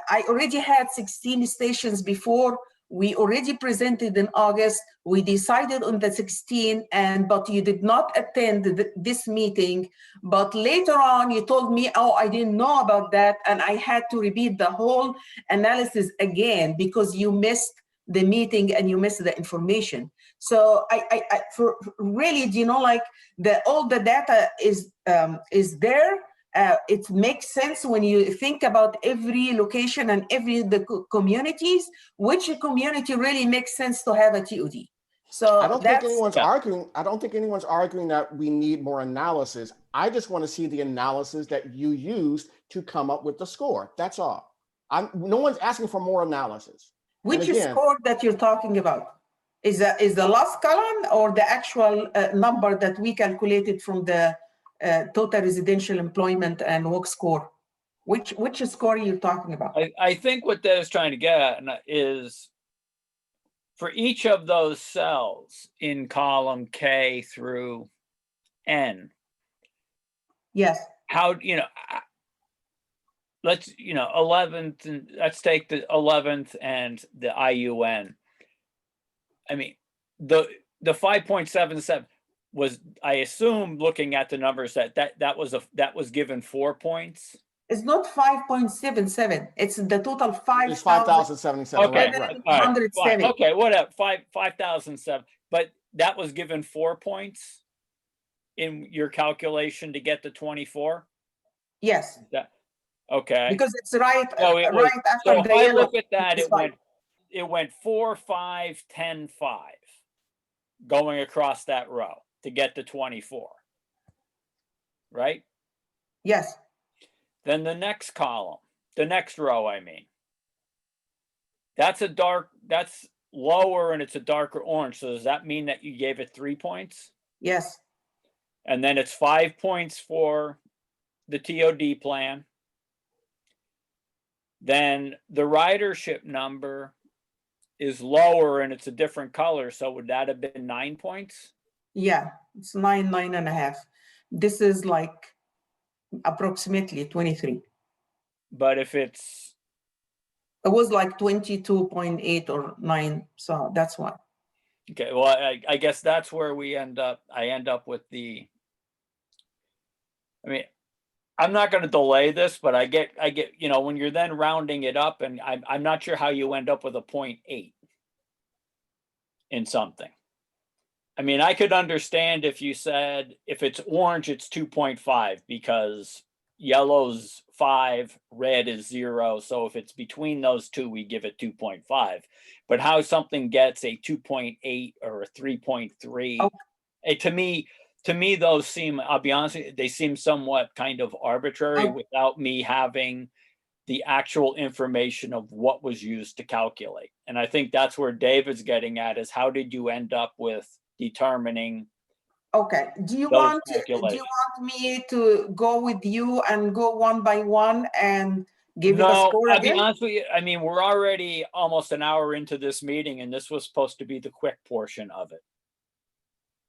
I already had 16 stations before. We already presented in August. We decided on the 16, but you did not attend this meeting. But later on, you told me, oh, I didn't know about that. And I had to repeat the whole analysis again because you missed the meeting and you missed the information. So I for really, you know, like all the data is there. It makes sense when you think about every location and the communities, which community really makes sense to have a TOD. So I don't think anyone's arguing. I don't think anyone's arguing that we need more analysis. I just want to see the analysis that you used to come up with the score. That's all. No one's asking for more analysis. Which score that you're talking about? Is the last column or the actual number that we calculated from the total residential employment and work score? Which score are you talking about? I think what that is trying to get at is for each of those cells in column K through N. Yes. How, you know, let's, you know, 11th, and let's take the 11th and the IUN. I mean, the 5.77 was, I assume, looking at the numbers that was given 4 points. It's not 5.77. It's the total 5,000. It's 5,077. Okay, right. Right. Okay, whatever. 5,007. But that was given 4 points in your calculation to get to 24. Yes. Okay. Because it's right. Right after so if I look at that, it went 4, 5, 10, 5, going across that row to get to 24. Right? Yes. Then the next column, the next row, I mean, that's lower and it's a darker orange. So does that mean that you gave it 3 points? Yes. And then it's 5 points for the TOD plan. Then the ridership number is lower and it's a different color. So would that have been 9 points? Yeah, it's 9.5. This is like approximately 23. But if it was like 22.8 or 9, so that's why. Okay, well, I guess that's where we end up. I end up with I mean, I'm not going to delay this, but I get, you know, when you're then rounding it up, and I'm not sure how you end up with a 0.8 in something. I mean, I could understand if you said, if it's orange, it's 2.5 because yellow's 5, red is 0. So if it's between those two, we give it 2.5. But how something gets a 2.8 or a 3.3, to me, those seem, I'll be honest with you, they seem somewhat kind of arbitrary without me having the actual information of what was used to calculate. And I think that's where David's getting at, is how did you end up with determining? Okay, do you want me to go with you and go one by one and give you the score again? again? I'll be honest with you, I mean, we're already almost an hour into this meeting and this was supposed to be the quick portion of it.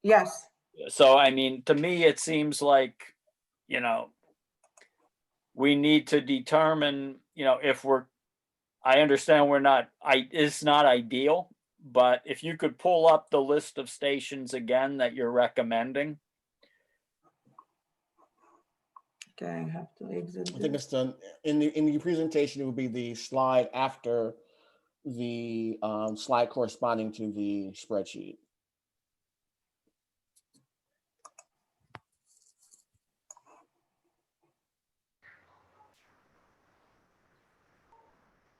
Yes. So, I mean, to me, it seems like, you know, we need to determine, you know, if we're, I understand it's not ideal, but if you could pull up the list of stations again that you're recommending. Okay, I have to exit. I think this. it's done in the presentation. It would be the slide after the slide corresponding to the spreadsheet.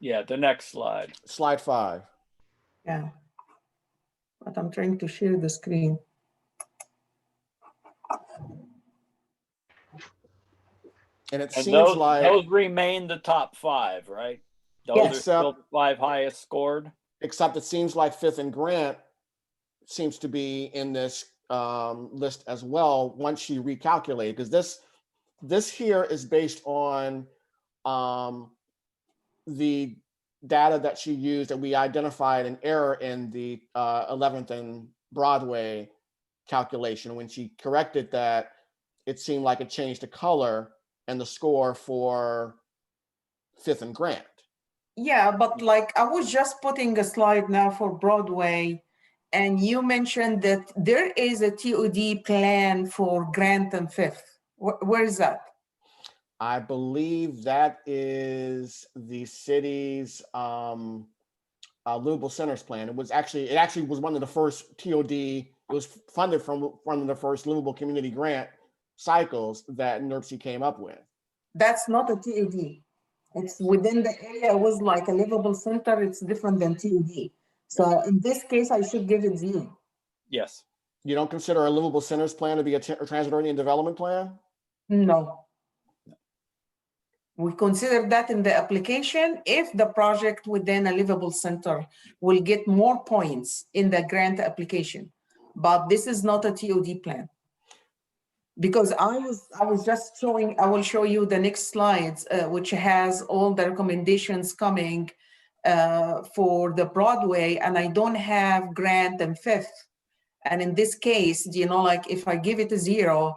Yeah, the next slide. Slide 5. Yeah. But I'm trying to share the screen. And it And seems like, those remain the top 5, right? Those Yes. are still the 5 highest scored. except it seems like Fifth and Grant seems to be in this list as well once she recalculated, because this here is based on the data that she used, and we identified an error in the 11th and Broadway calculation. When she corrected that, it seemed like it changed the color and the score for Fifth and Grant. Yeah, but like I was just putting a slide now for Broadway, and you mentioned that there is a TOD plan for Grant and Fifth. Where is that? I believe that is the city's Livable Centers plan. It actually was one of the first TOD. It was funded from one of the first Livable Community Grant cycles that NERC came up with. That's not a TOD. It's within the area. It was like a livable center. It's different than TOD. So in this case, I should give it 0. Yes. You don't consider a Livable Centers plan to be a transit-oriented development plan? No. We consider that in the application if the project within a livable center will get more points in the grant application. But this is not a TOD plan. Because I was just showing, I will show you the next slides, which has all the recommendations coming for the Broadway, and I don't have Grant and Fifth. And in this case, you know, like if I give it a 0,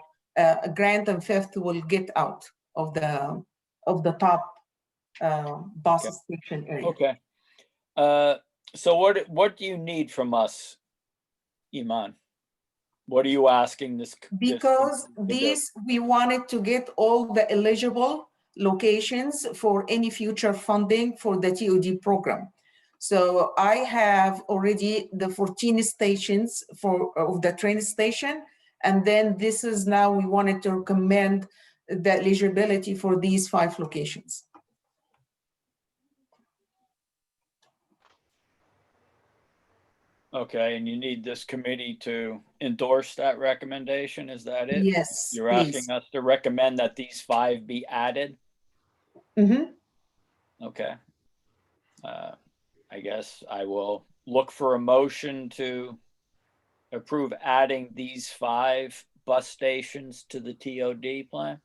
Grant and Fifth will get out of the top bus station area. Okay. So what do you need from us, Iman? What are you asking this? Because this we wanted to get all the eligible locations for any future funding for the TOD program. So I have already the 14 stations of the train station. And then this is now we wanted to recommend the eligibility for these 5 locations. Okay, and you need this committee to endorse that recommendation, is that it? Yes, You're please. asking us to recommend that these 5 be added? Mm-hmm. Okay. I guess I will look for a motion to approve adding these 5 bus stations to the TOD plan.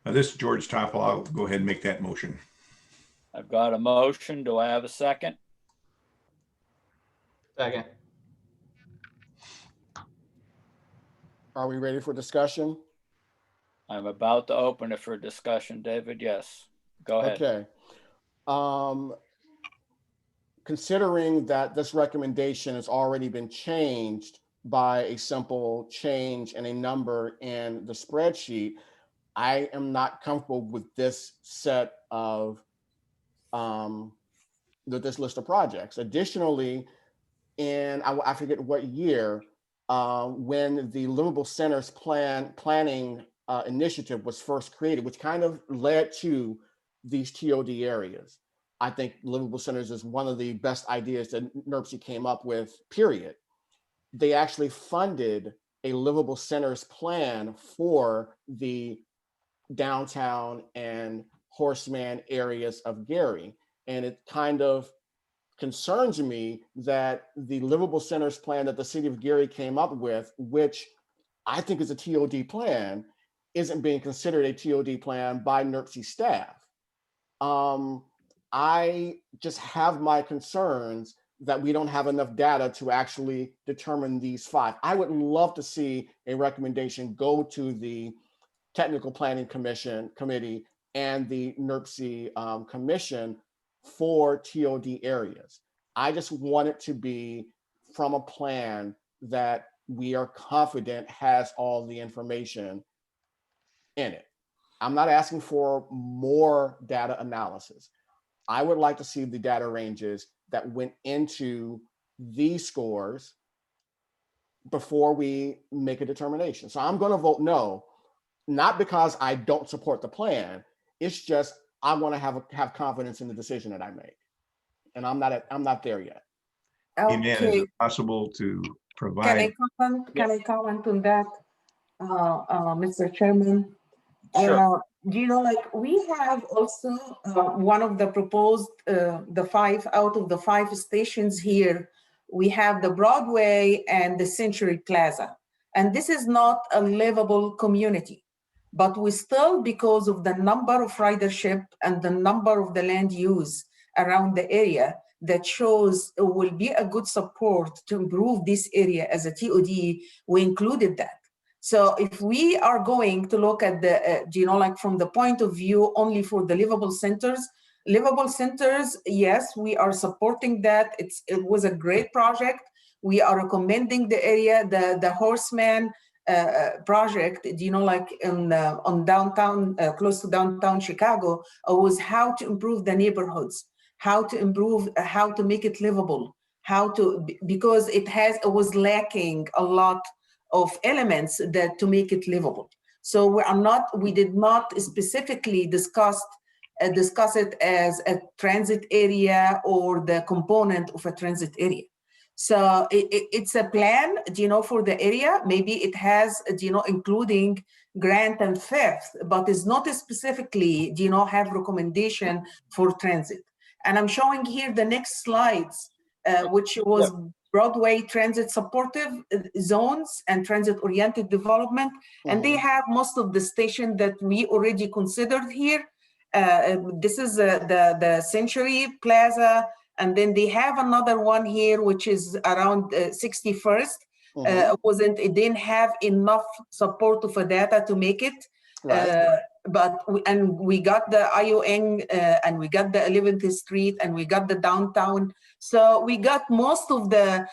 This is George Topol. I'll go ahead and make that motion. I've got a motion. Do I have a second? Second. Are we ready for discussion? I'm about to open it for discussion, David. Yes, go ahead. Okay. Considering that this recommendation has already been changed by a simple change in a number in the spreadsheet, I am not comfortable with this set of this list of projects. Additionally, I forget what year, when the Livable Centers planning initiative was first created, which kind of led to these TOD areas. I think Livable Centers is one of the best ideas that NERC came up with, period. They actually funded a Livable Centers plan for the downtown and Horseman areas of Gary. And it kind of concerns me that the Livable Centers plan that the city of Gary came up with, which I think is a TOD plan, isn't being considered a TOD plan by NERC staff. I just have my concerns that we don't have enough data to actually determine these 5. I would love to see a recommendation go to the Technical Planning Committee and the NERC Commission for TOD areas. I just want it to be from a plan that we are confident has all the information in it. I'm not asking for more data analysis. I would like to see the data ranges that went into these scores before we make a determination. So I'm going to vote no, not because I don't support the plan. It's just I want to have confidence in the decision that I make, and I'm not there yet. Amen. Is Okay, it possible to can I provide? comment? Can I comment on that, Mr. Chairman? Sure. Do you know, like we have also one of the proposed, the 5 out of the 5 stations here, we have the Broadway and the Century Plaza. And this is not a livable community, but we still, because of the number of ridership and the number of the land use around the area, that shows it will be a good support to improve this area as a TOD, we included that. So if we are going to look at the, like from the point of view only for the livable centers, yes, we are supporting that. It was a great project. We are recommending the area, the Horseman project, like on downtown, close to downtown Chicago, was how to improve the neighborhoods, how to make it livable, because it was lacking a lot of elements that to make it livable. So we did not specifically discuss it as a transit area or the component of a transit area. So it's a plan, for the area. Maybe it has, including grant and theft, but it's not specifically, have recommendation for transit. And I'm showing here the next slides, which was Broadway transit supportive zones and transit oriented development. And they have most of the station that we already considered here. This is the Century Plaza. And then they have another one here, which is around 61st. It didn't have enough support of a data to make it. Right. We got the ION and we got the 11th Street and we got the downtown. So we got most of the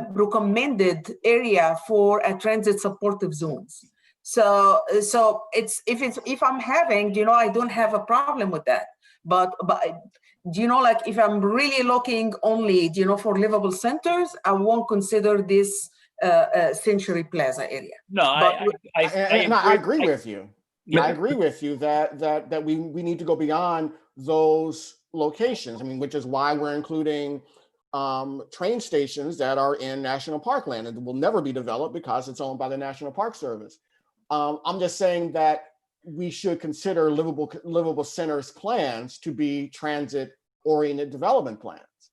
recommended area for a transit supportive zones. So if I'm having, I don't have a problem with that. But like if I'm really looking only, for livable centers, I won't consider this Century Plaza area. No, I agree with you. I agree with you that we need to go beyond those locations. I mean, which is why we're including train stations that are in national park land and will never be developed because it's owned by the National Park Service. I'm just saying that we should consider livable centers plans to be transit-oriented development plans.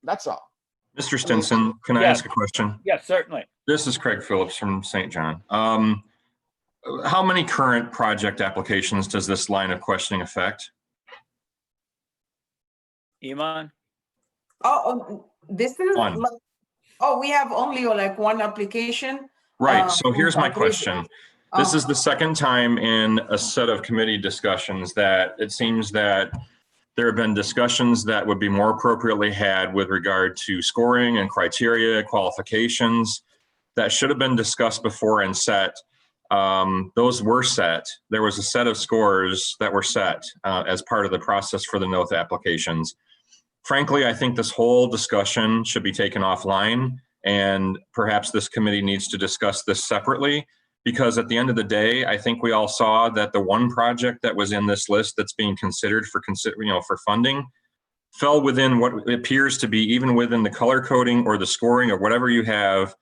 That's all. Mr. Stinson, can I ask a question? Yes, certainly. This is Craig Phillips from St. John. How many current project applications does this line of questioning affect? Iman? This is One. We have only like one application. Right. So here's my question. This is the second time in a set of committee discussions that it seems that there have been discussions that would be more appropriately had with regard to scoring and criteria, qualifications that should have been discussed before and set. Those were set. There was a set of scores that were set as part of the process for the NOTH applications. Frankly, I think this whole discussion should be taken offline, and perhaps this committee needs to discuss this separately, because at the end of the day, I think we all saw that the one project that was in this list that's being considered for funding fell within what appears to be, even within the color coding or the scoring or whatever you have,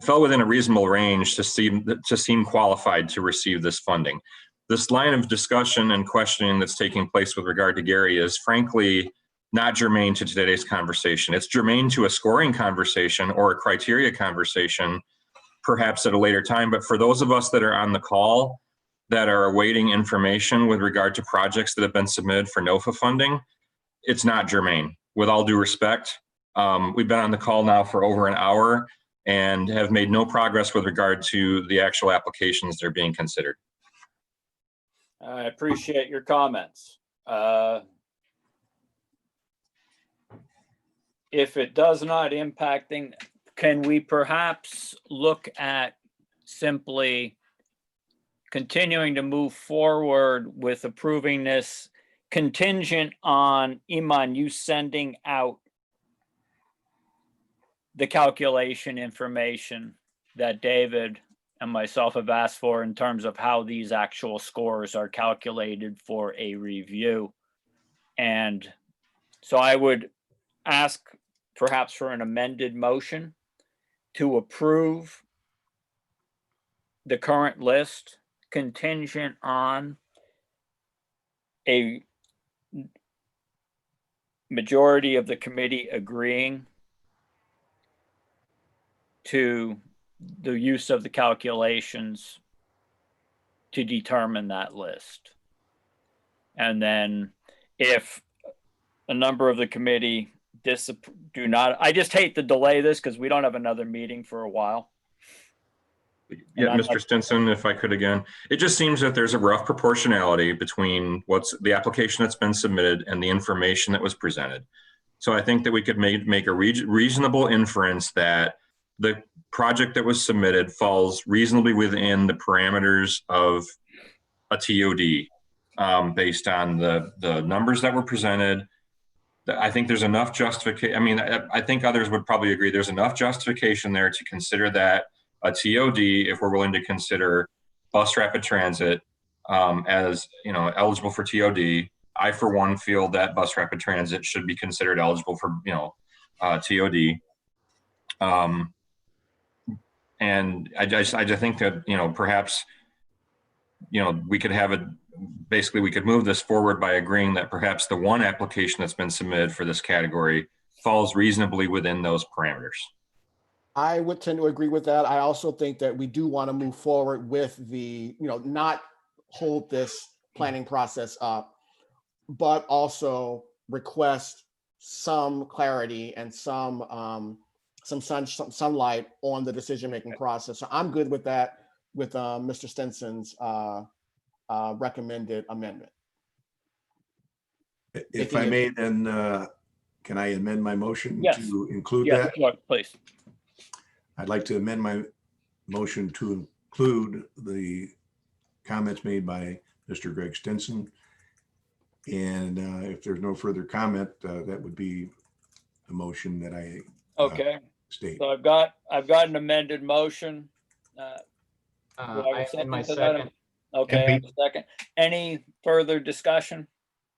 fell within a reasonable range to seem qualified to receive this funding. This line of discussion and questioning that's taking place with regard to Gary is frankly not germane to today's conversation. It's germane to a scoring conversation or a criteria conversation, perhaps at a later time. But for those of us that are on the call that are awaiting information with regard to projects that have been submitted for NOFA funding, it's not germane. With all due respect, we've been on the call now for over an hour and have made no progress with regard to the actual applications that are being considered. I appreciate your comments. If it does not impacting, can we perhaps look at simply continuing to move forward with approving this contingent on Iman, you sending out the calculation information that David and myself have asked for in terms of how these actual scores are calculated for a review? And so I would ask perhaps for an amended motion to approve the current list contingent on a majority of the committee agreeing to the use of the calculations to determine that list. And then if a number of the committee do not, I just hate to delay this because we don't have another meeting for a while. Yeah, And Mr. Stinson, if I could again, it just seems that there's a rough proportionality between what's the application that's been submitted and the information that was presented. So I think that we could make a reasonable inference that the project that was submitted falls reasonably within the parameters of a TOD based on the numbers that were presented. I think there's enough justification. I mean, I think others would probably agree there's enough justification there to consider that a TOD if we're willing to consider bus rapid transit as, you know, eligible for TOD. I, for one, feel that bus rapid transit should be considered eligible for, you know, TOD. And I just think that, you know, perhaps, you know, we could have it, basically we could move this forward by agreeing that perhaps the one application that's been submitted for this category falls reasonably within those parameters. I would tend to agree with that. I also think that we do want to move forward with the, you know, not hold this planning process up, but also request some clarity and some sunlight on the decision-making process. So I'm good with that, with Mr. Stinson's recommended amendment. If I may, then can I amend my motion Yes. to include Yeah, that? sure, please. I'd like to amend my motion to include the comments made by Mr. Greg Stinson. And if there's no further comment, that would be the motion that I Okay, state. so I've got an amended motion. Do I have a I amend my to that? second. Okay, I have a second. Any further discussion?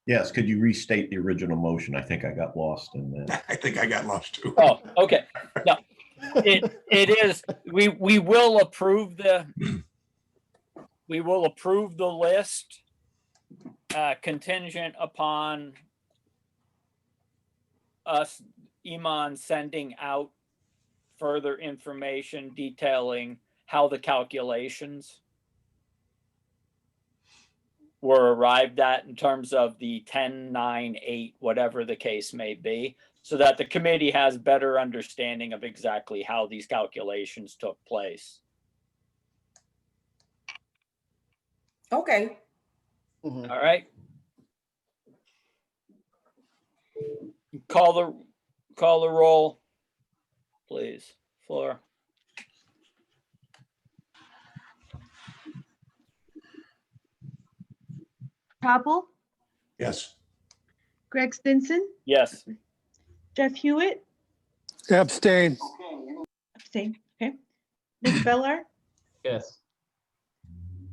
Yes, could you restate the original motion? I think I got lost in that. I think I got lost too. Oh, okay. No, it is, we will approve the list contingent upon us, Iman, sending out further information detailing how the calculations were arrived at in terms of the 10, 9, 8, whatever the case may be, so that the committee has better understanding of exactly how these calculations took place. Okay. Mhm. All right. Call the roll, please. Flora. Topple, Yes. Greg Stinson, Yes. Jeff Hewitt, Abstain. abstain, okay. Nick Bellar, Yes.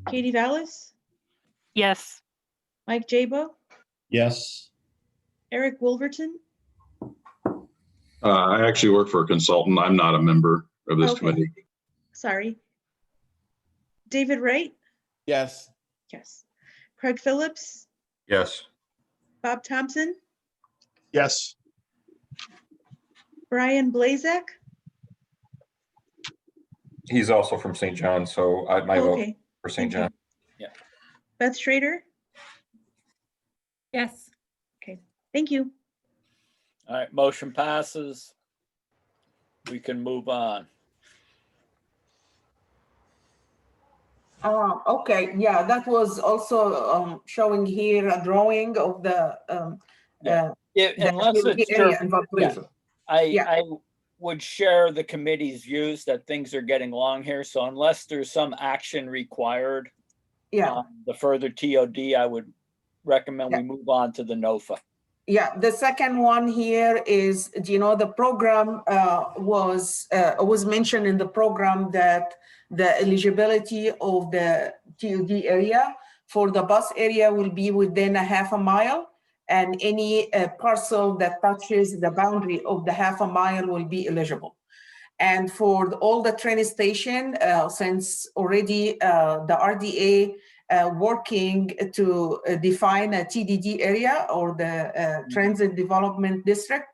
Katie Vallis, Yes. Mike Jabo, Yes, Eric Wolverton, I actually work for a consultant. I'm not a member of this Okay. committee. sorry. David Wright, Yes. yes. Craig Phillips, Yes. Bob Thompson, Yes. Brian Blazek, He's also from St. John, so my vote okay. for St. Thank you. John. Beth Schrader, Yes. thank you. All right, motion passes. We can move on. Okay, yeah, that was also showing here a drawing of the Yeah. the Unless TOD it's area your, in Valparaiso. I Yeah. would share the committee's views that things are getting long here. So unless there's some action required, Yeah. the further TOD, I would recommend we Yeah. move on to the NOFA. Yeah, the second one here is, the program was mentioned in the program that the eligibility of the TOD area for the bus area will be within a half a mile, and any parcel that touches the boundary of the half a mile will be eligible. And for all the train station, since already the RDA working to define a TDD area or the Transit Development District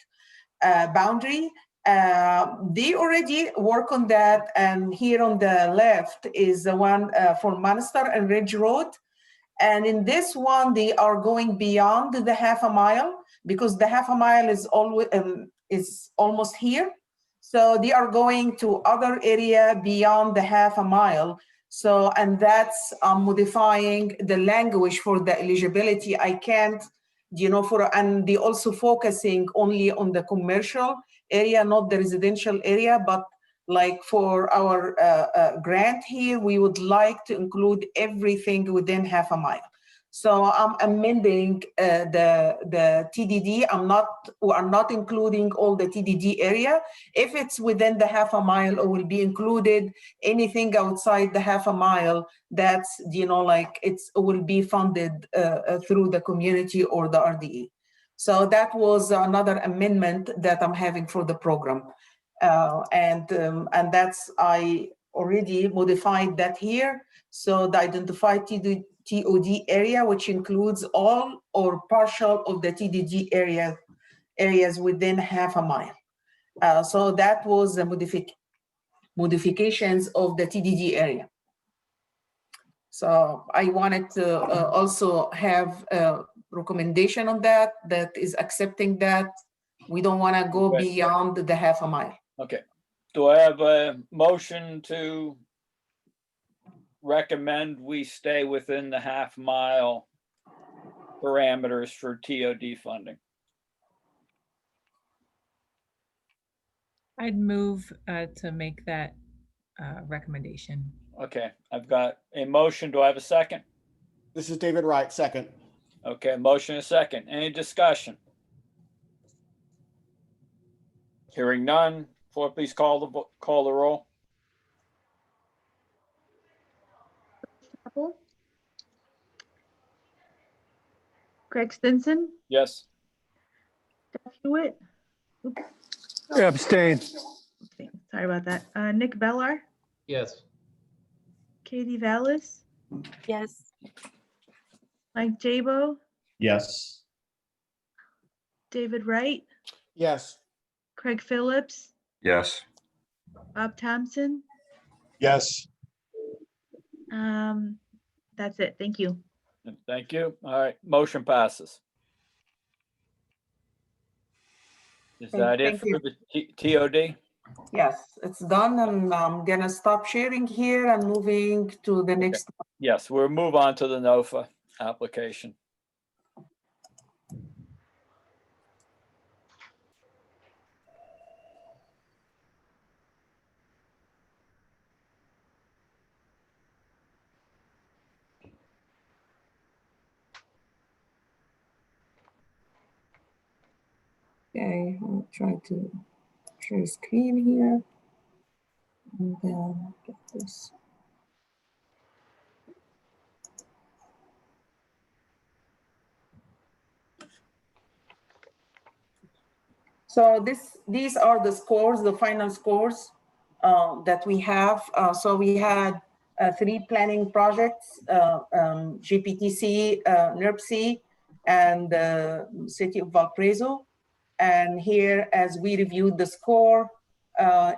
boundary, they already work on that. And here on the left is the one for Munster and Ridge Road. And in this one, they are going beyond the half a mile because the half a mile is always is almost here. So they are going to other area beyond the half a mile. So, and that's modifying the language for the eligibility. I can't, and they also focusing only on the commercial area, not the residential area, but like for our grant here, we would like to include everything within half a mile. So I'm amending the TDD. I'm not including all the TDD area. If it's within the half a mile, it will be included. Anything outside the half a mile, that's, it will be funded through the community or the RDE. So that was another amendment that I'm having for the program. And that's, I already modified that here. So the identified TOD area, which includes all or partial of the TDD areas within half a mile. So that was the modifications of the TDD area. So I wanted to also have a recommendation on that is accepting that we don't want to go beyond the half a mile. Okay. Do I have a motion to recommend we stay within the half mile parameters for TOD funding? I'd move to make that recommendation. Okay, I've got a motion. Do I have a second? This is David Wright, second. Okay, motion and second. Any discussion? Hearing none. Floor, please call the roll. Apple? Greg Stinson? Yes. Jeff Hewitt? Abstain. Sorry about that. Nick Bellar? Yes. Katie Vallis? Yes. Mike Jabo? Yes. David Wright? Yes. Craig Phillips? Yes. Bob Thompson? Yes. That's it. Thank you. Thank you. All right, motion passes. Is that it Thank you. for the TOD? Yes, it's done, and I'm gonna stop sharing here and moving to the next. Yes, we'll move on to the NOFA application. Okay, I'll try to share screen here. And then get this. So these are the scores, the final scores that we have. So we had 3 planning projects, GPTC, NERC, and the City of Valparaiso. And here, as we reviewed the score,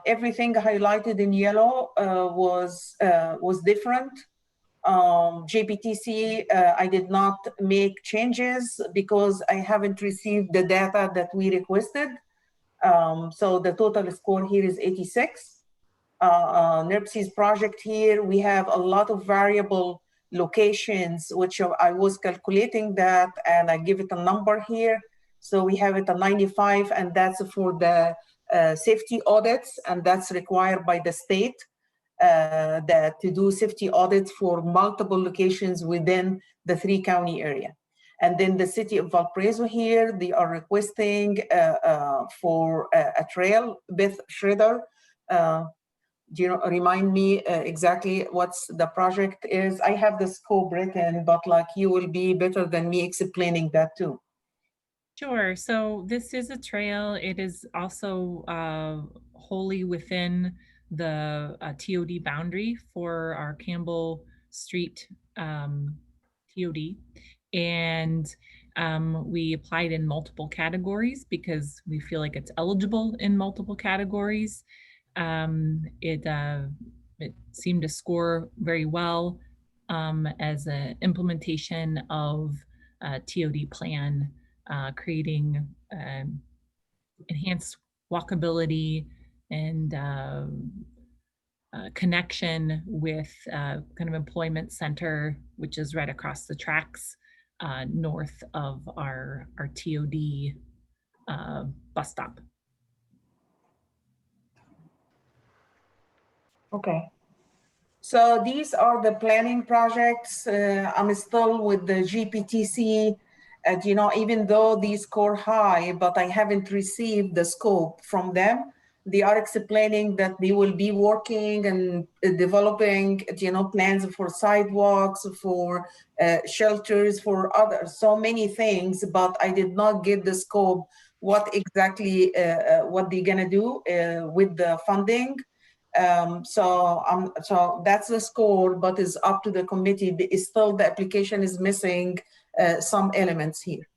everything highlighted in yellow was different. JPTC, I did not make changes because I haven't received the data that we requested. So the total score here is 86. NERC project here, we have a lot of variable locations, which I was calculating that, and I give it a number here. So we have it a 95, and that's for the safety audits, and that's required by the state that to do safety audits for multiple locations within the 3-county area. And then the city of Valparaiso here, they are requesting for a trail. Beth Schroeder, do you remind me exactly what's the project is? I have the scope written, but like you will be better than me explaining that too. Sure. So this is a trail. It is also wholly within the TOD boundary for our Campbell Street TOD. And we applied in multiple categories because we feel like it's eligible in multiple categories. It seemed to score very well as an implementation of a TOD plan, creating enhanced walkability and connection with kind of employment center, which is right across the tracks north of our TOD bus stop. Okay. So these are the planning projects. I'm still with the GPTC. You know, even though these score high, but I haven't received the scope from them. They are explaining that they will be working and developing, you know, plans for sidewalks, for shelters, for other, so many things, but I did not get the scope, what exactly, what they're gonna do with the funding. So that's the score, but it's up to the committee. It's still, the application is missing some elements here.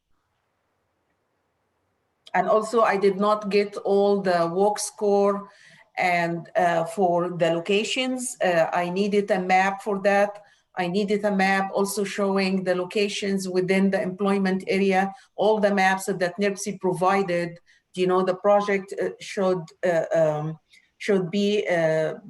And also I did not get all the walk score and for the locations. I needed a map for that. I needed a map also showing the locations within the employment area, all the maps that NERC provided. You know, the project should be,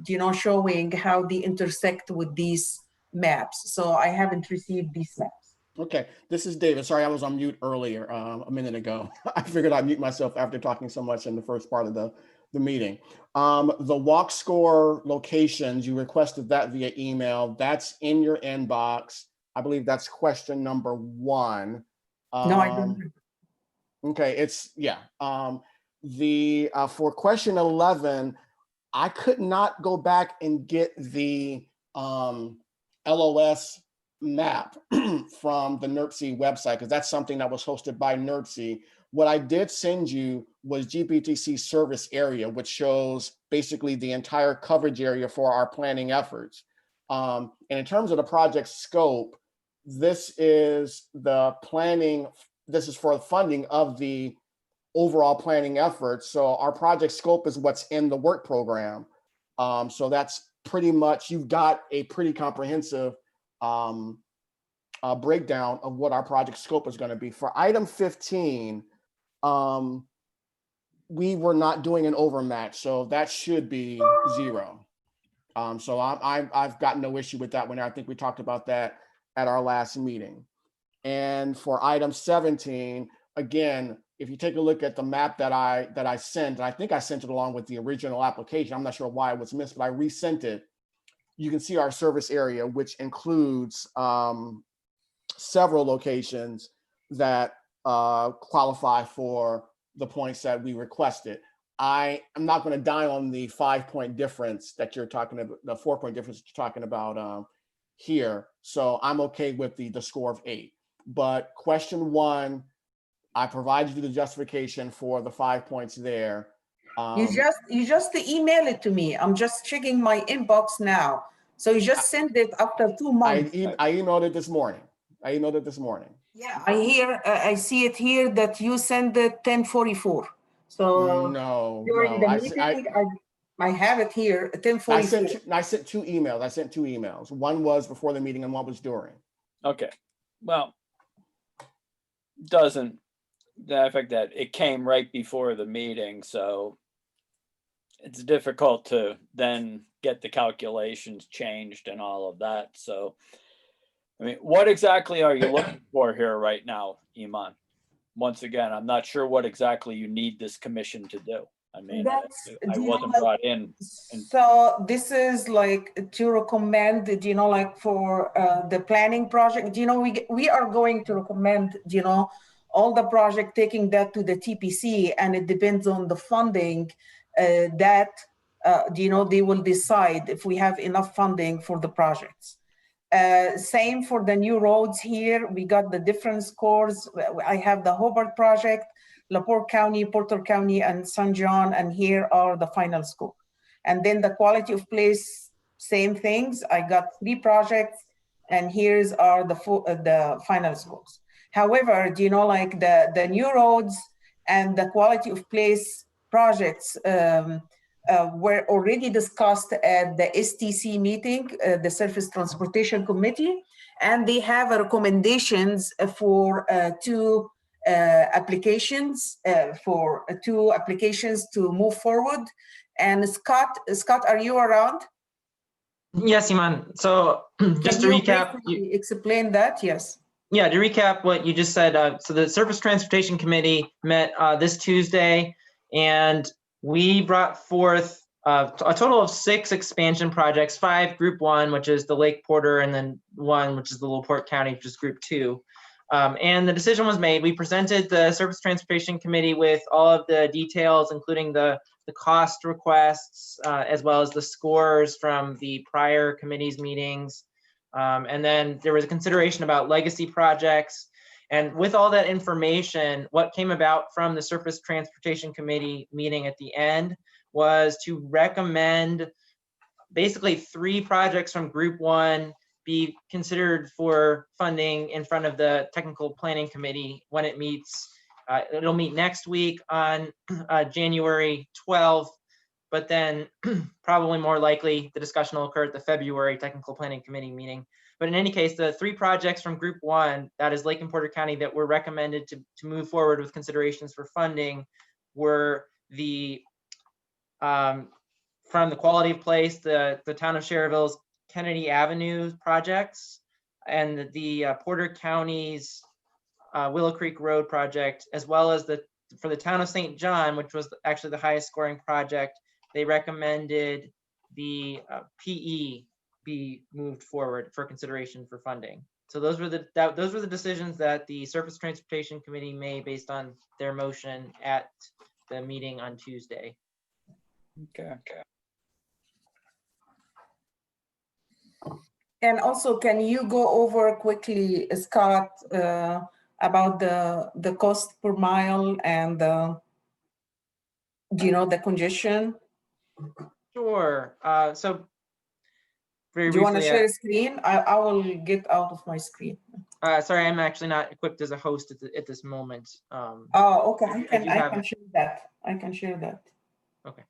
you know, showing how they intersect with these maps. So I haven't received these maps. Okay, this is David. Sorry, I was on mute earlier a minute ago. I figured I'd mute myself after talking so much in the first part of the meeting. The walk score locations, you requested that via email. That's in your inbox. I believe that's question number 1. No, I didn't. Okay, it's, yeah. For question 11, I could not go back and get the LOS map from the NERC website, because that's something that was hosted by NERC. What I did send you was GPTC service area, which shows basically the entire coverage area for our planning efforts. And in terms of the project scope, this is the planning, this is for the funding of the overall planning efforts. So our project scope is what's in the work program. So that's pretty much, you've got a pretty comprehensive breakdown of what our project scope is going to be. For item 15, we were not doing an overmatch, so that should be 0. So I've got no issue with that one. I think we talked about that at our last meeting. And for item 17, again, if you take a look at the map that I sent, and I think I sent it along with the original application. I'm not sure why it was missed, but I resent it. You can see our service area, which includes several locations that qualify for the points that we requested. I am not going to die on the 5-point difference that you're talking about, the 4-point difference that you're talking about here. So I'm okay with the score of 8. But question 1, I provided you the justification for the 5 points there. You just email it to me. I'm just checking my inbox now. So you just sent it after 2 months. I emailed it this morning. Yeah, I see it here that you sent it 10:44. So no, during the meeting, I have it here, I 10:44. sent two emails. I sent two emails. One was before the meeting and one was during. Okay, well, doesn't, the fact that it came right before the meeting, so it's difficult to then get the calculations changed and all of that, so. I mean, what exactly are you looking for here right now, Iman? Once again, I'm not sure what exactly you need this commission to do. I mean, I Do you know wasn't what- brought in. So this is like to recommend, like for the planning project, we are going to recommend, all the project, taking that to the TPC, and it depends on the funding that, they will decide if we have enough funding for the projects. Same for the new roads here. We got the different scores. I have the Hobart project, LaPorte County, Porter County, and San John, and here are the final score. And then the quality of place, same things. I got 3 projects, and here's are the final scores. However, like the new roads and the quality of place projects were already discussed at the STC meeting, the Surface Transportation Committee, and they have recommendations for 2 applications, to move forward. And Scott, are you around? Yes, Iman. So just to Can you recap, basically explain that? Yes. yeah, to recap what you just said. So the Surface Transportation Committee met this Tuesday, and we brought forth a total of 6 expansion projects, 5 Group 1, which is the Lake Porter, and then 1, which is the LaPorte County, which is Group 2. And the decision was made. We presented the Surface Transportation Committee with all of the details, including the cost requests, as well as the scores from the prior committee's meetings. And then there was a consideration about legacy projects. And with all that information, what came about from the Surface Transportation Committee meeting at the end was to recommend basically 3 projects from Group 1 be considered for funding in front of the Technical Planning Committee when it meets. It'll meet next week on January 12th, but then probably more likely the discussion will occur at the February Technical Planning Committee meeting. But in any case, the 3 projects from Group 1, that is Lake and Porter County, that were recommended to move forward with considerations for funding were the from the quality of place, the town of Cherville's Kennedy Avenue projects, and the Porter County's Willow Creek Road project, as well as for the town of St. John, which was actually the highest scoring project. They recommended the PE be moved forward for consideration for funding. So those were the decisions that the Surface Transportation Committee made based on their motion at the meeting on Tuesday. Okay. And also, can you go over quickly, Scott, about the cost per mile and the congestion? Sure. So very Do you want to briefly, share a screen? I will get out of my screen. sorry, I'm actually not equipped as a host at this moment. Oh, okay. I if you have can it. share that. I can share that. Okay.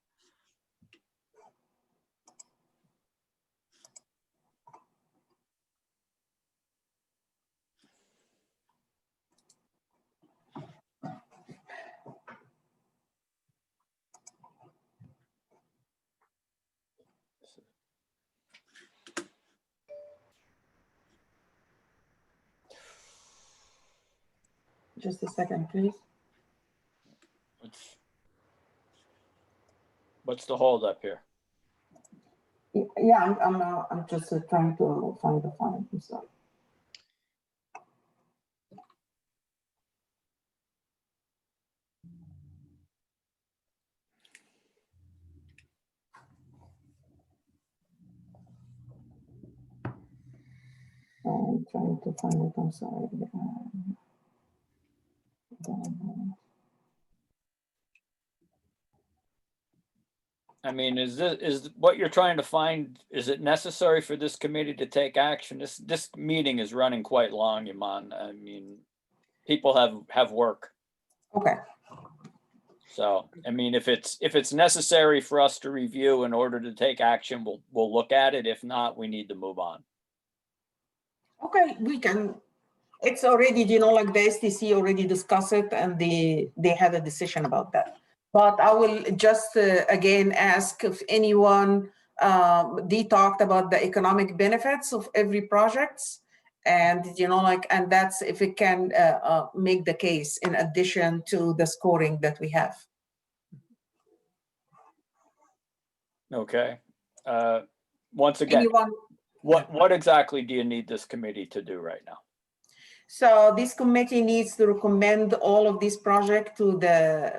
Just a second, please. What's the hold up here? Yeah, I'm just trying to find the file. I'm sorry. I'm trying to find it. I'm sorry. I mean, is what you're trying to find, is it necessary for this committee to take action? This meeting is running quite long, Iman. I mean, people have work. Okay. So, I mean, if it's necessary for us to review in order to take action, we'll look at it. If not, we need to move on. Okay, we can, it's already, like the STC already discussed it and they had a decision about that. But I will just again ask if anyone, they talked about the economic benefits of every project. And, and that's if it can make the case in addition to the scoring that we have. Okay. Once again, Anyone? what exactly do you need this committee to do right now? So this committee needs to recommend all of these projects to the,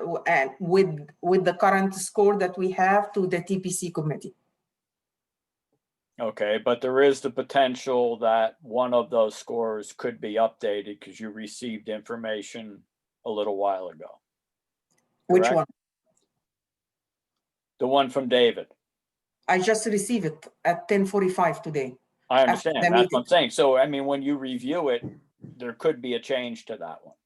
with the current score that we have, to the TPC committee. Okay, but there is the potential that one of those scores could be updated because you received information a little while ago. Which correct? one? The one from David. I just received it at 10:45 today. I understand. the That's what meeting. I'm saying. So, I mean, when you review it, there could be a change to that one.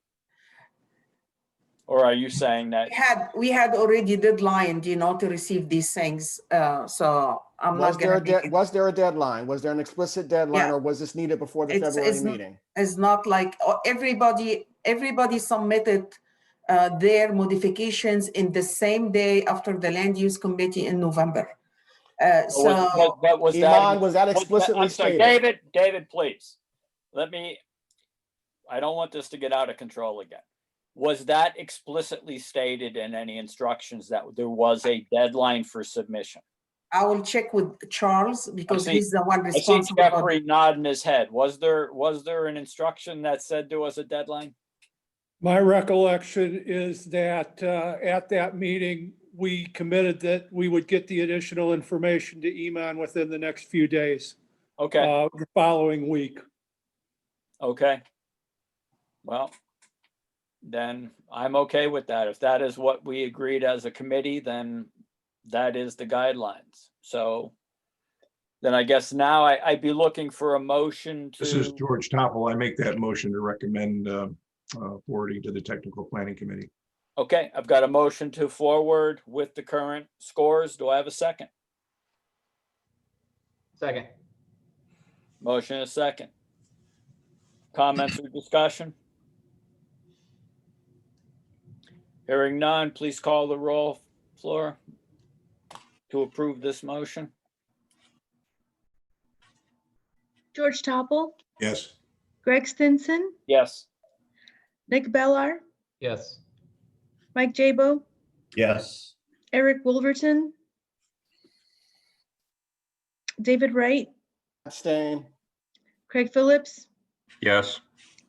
Or are you saying that? We had already deadline, to receive these things. So I'm Was not there gonna. was there a deadline? Was there an explicit deadline, Yeah. or was this needed before the It's- February it's n- meeting? It's not like everybody submitted their modifications in the same day after the land use committee in November. So was Iman, was that explicitly I'm sorry, stated? David, please. I don't want this to get out of control again. Was that explicitly stated in any instructions that there was a deadline for submission? I will check with Charles because he's the one I see responsible. for Jeffrey nodding his head. Was there an instruction that said there was a deadline? My recollection is that at that meeting, we committed that we would get the additional information to Iman within the next few days. Okay. The following week. Okay. Well, then I'm okay with that. If that is what we agreed as a committee, then that is the guidelines. So then I guess now I'd be looking for a motion to. This is George Topple. I make that motion to recommend forwarding to the Technical Planning Committee. Okay, I've got a motion to forward with the current scores. Do I have a second? Second. Motion is second. Comments or discussion? Hearing none, please call the roll, Flora, to approve this motion. George Topple, Yes. Greg Stinson, Yes. Nick Bellar, Yes. Mike Jabo, Yes. Eric Wolverton, David Wright, Abstain. Craig Phillips, Yes.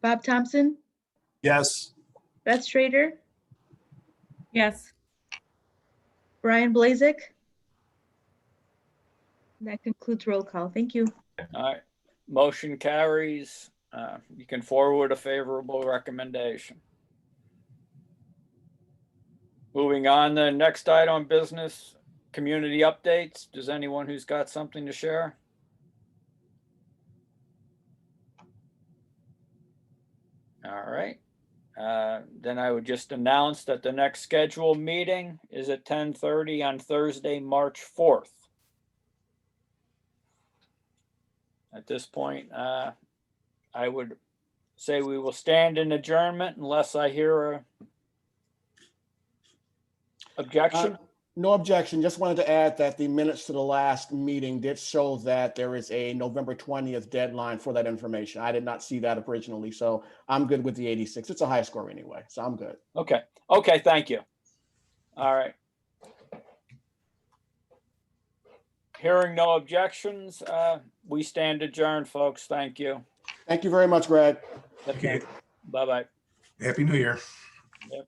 Bob Thompson, Yes. Beth Strader, Yes. Brian Blazek. That concludes roll call. Thank you. All right, motion carries. You can forward a favorable recommendation. Moving on, the next item on business, community updates. Does anyone who's got something to share? All right. Then I would just announce that the next scheduled meeting is at 10:30 on Thursday, March 4th. At this point, I would say we will stand in adjournment unless I hear a objection. No objection. Just wanted to add that the minutes to the last meeting did show that there is a November 20th deadline for that information. I did not see that originally, so I'm good with the 86. It's a high score anyway, so I'm good. Okay. Okay. Thank you. All right. Hearing no objections, we stand adjourned, folks. Thank you. Thank you very much, Greg. Okay. Bye-bye. Happy New Year. Yep.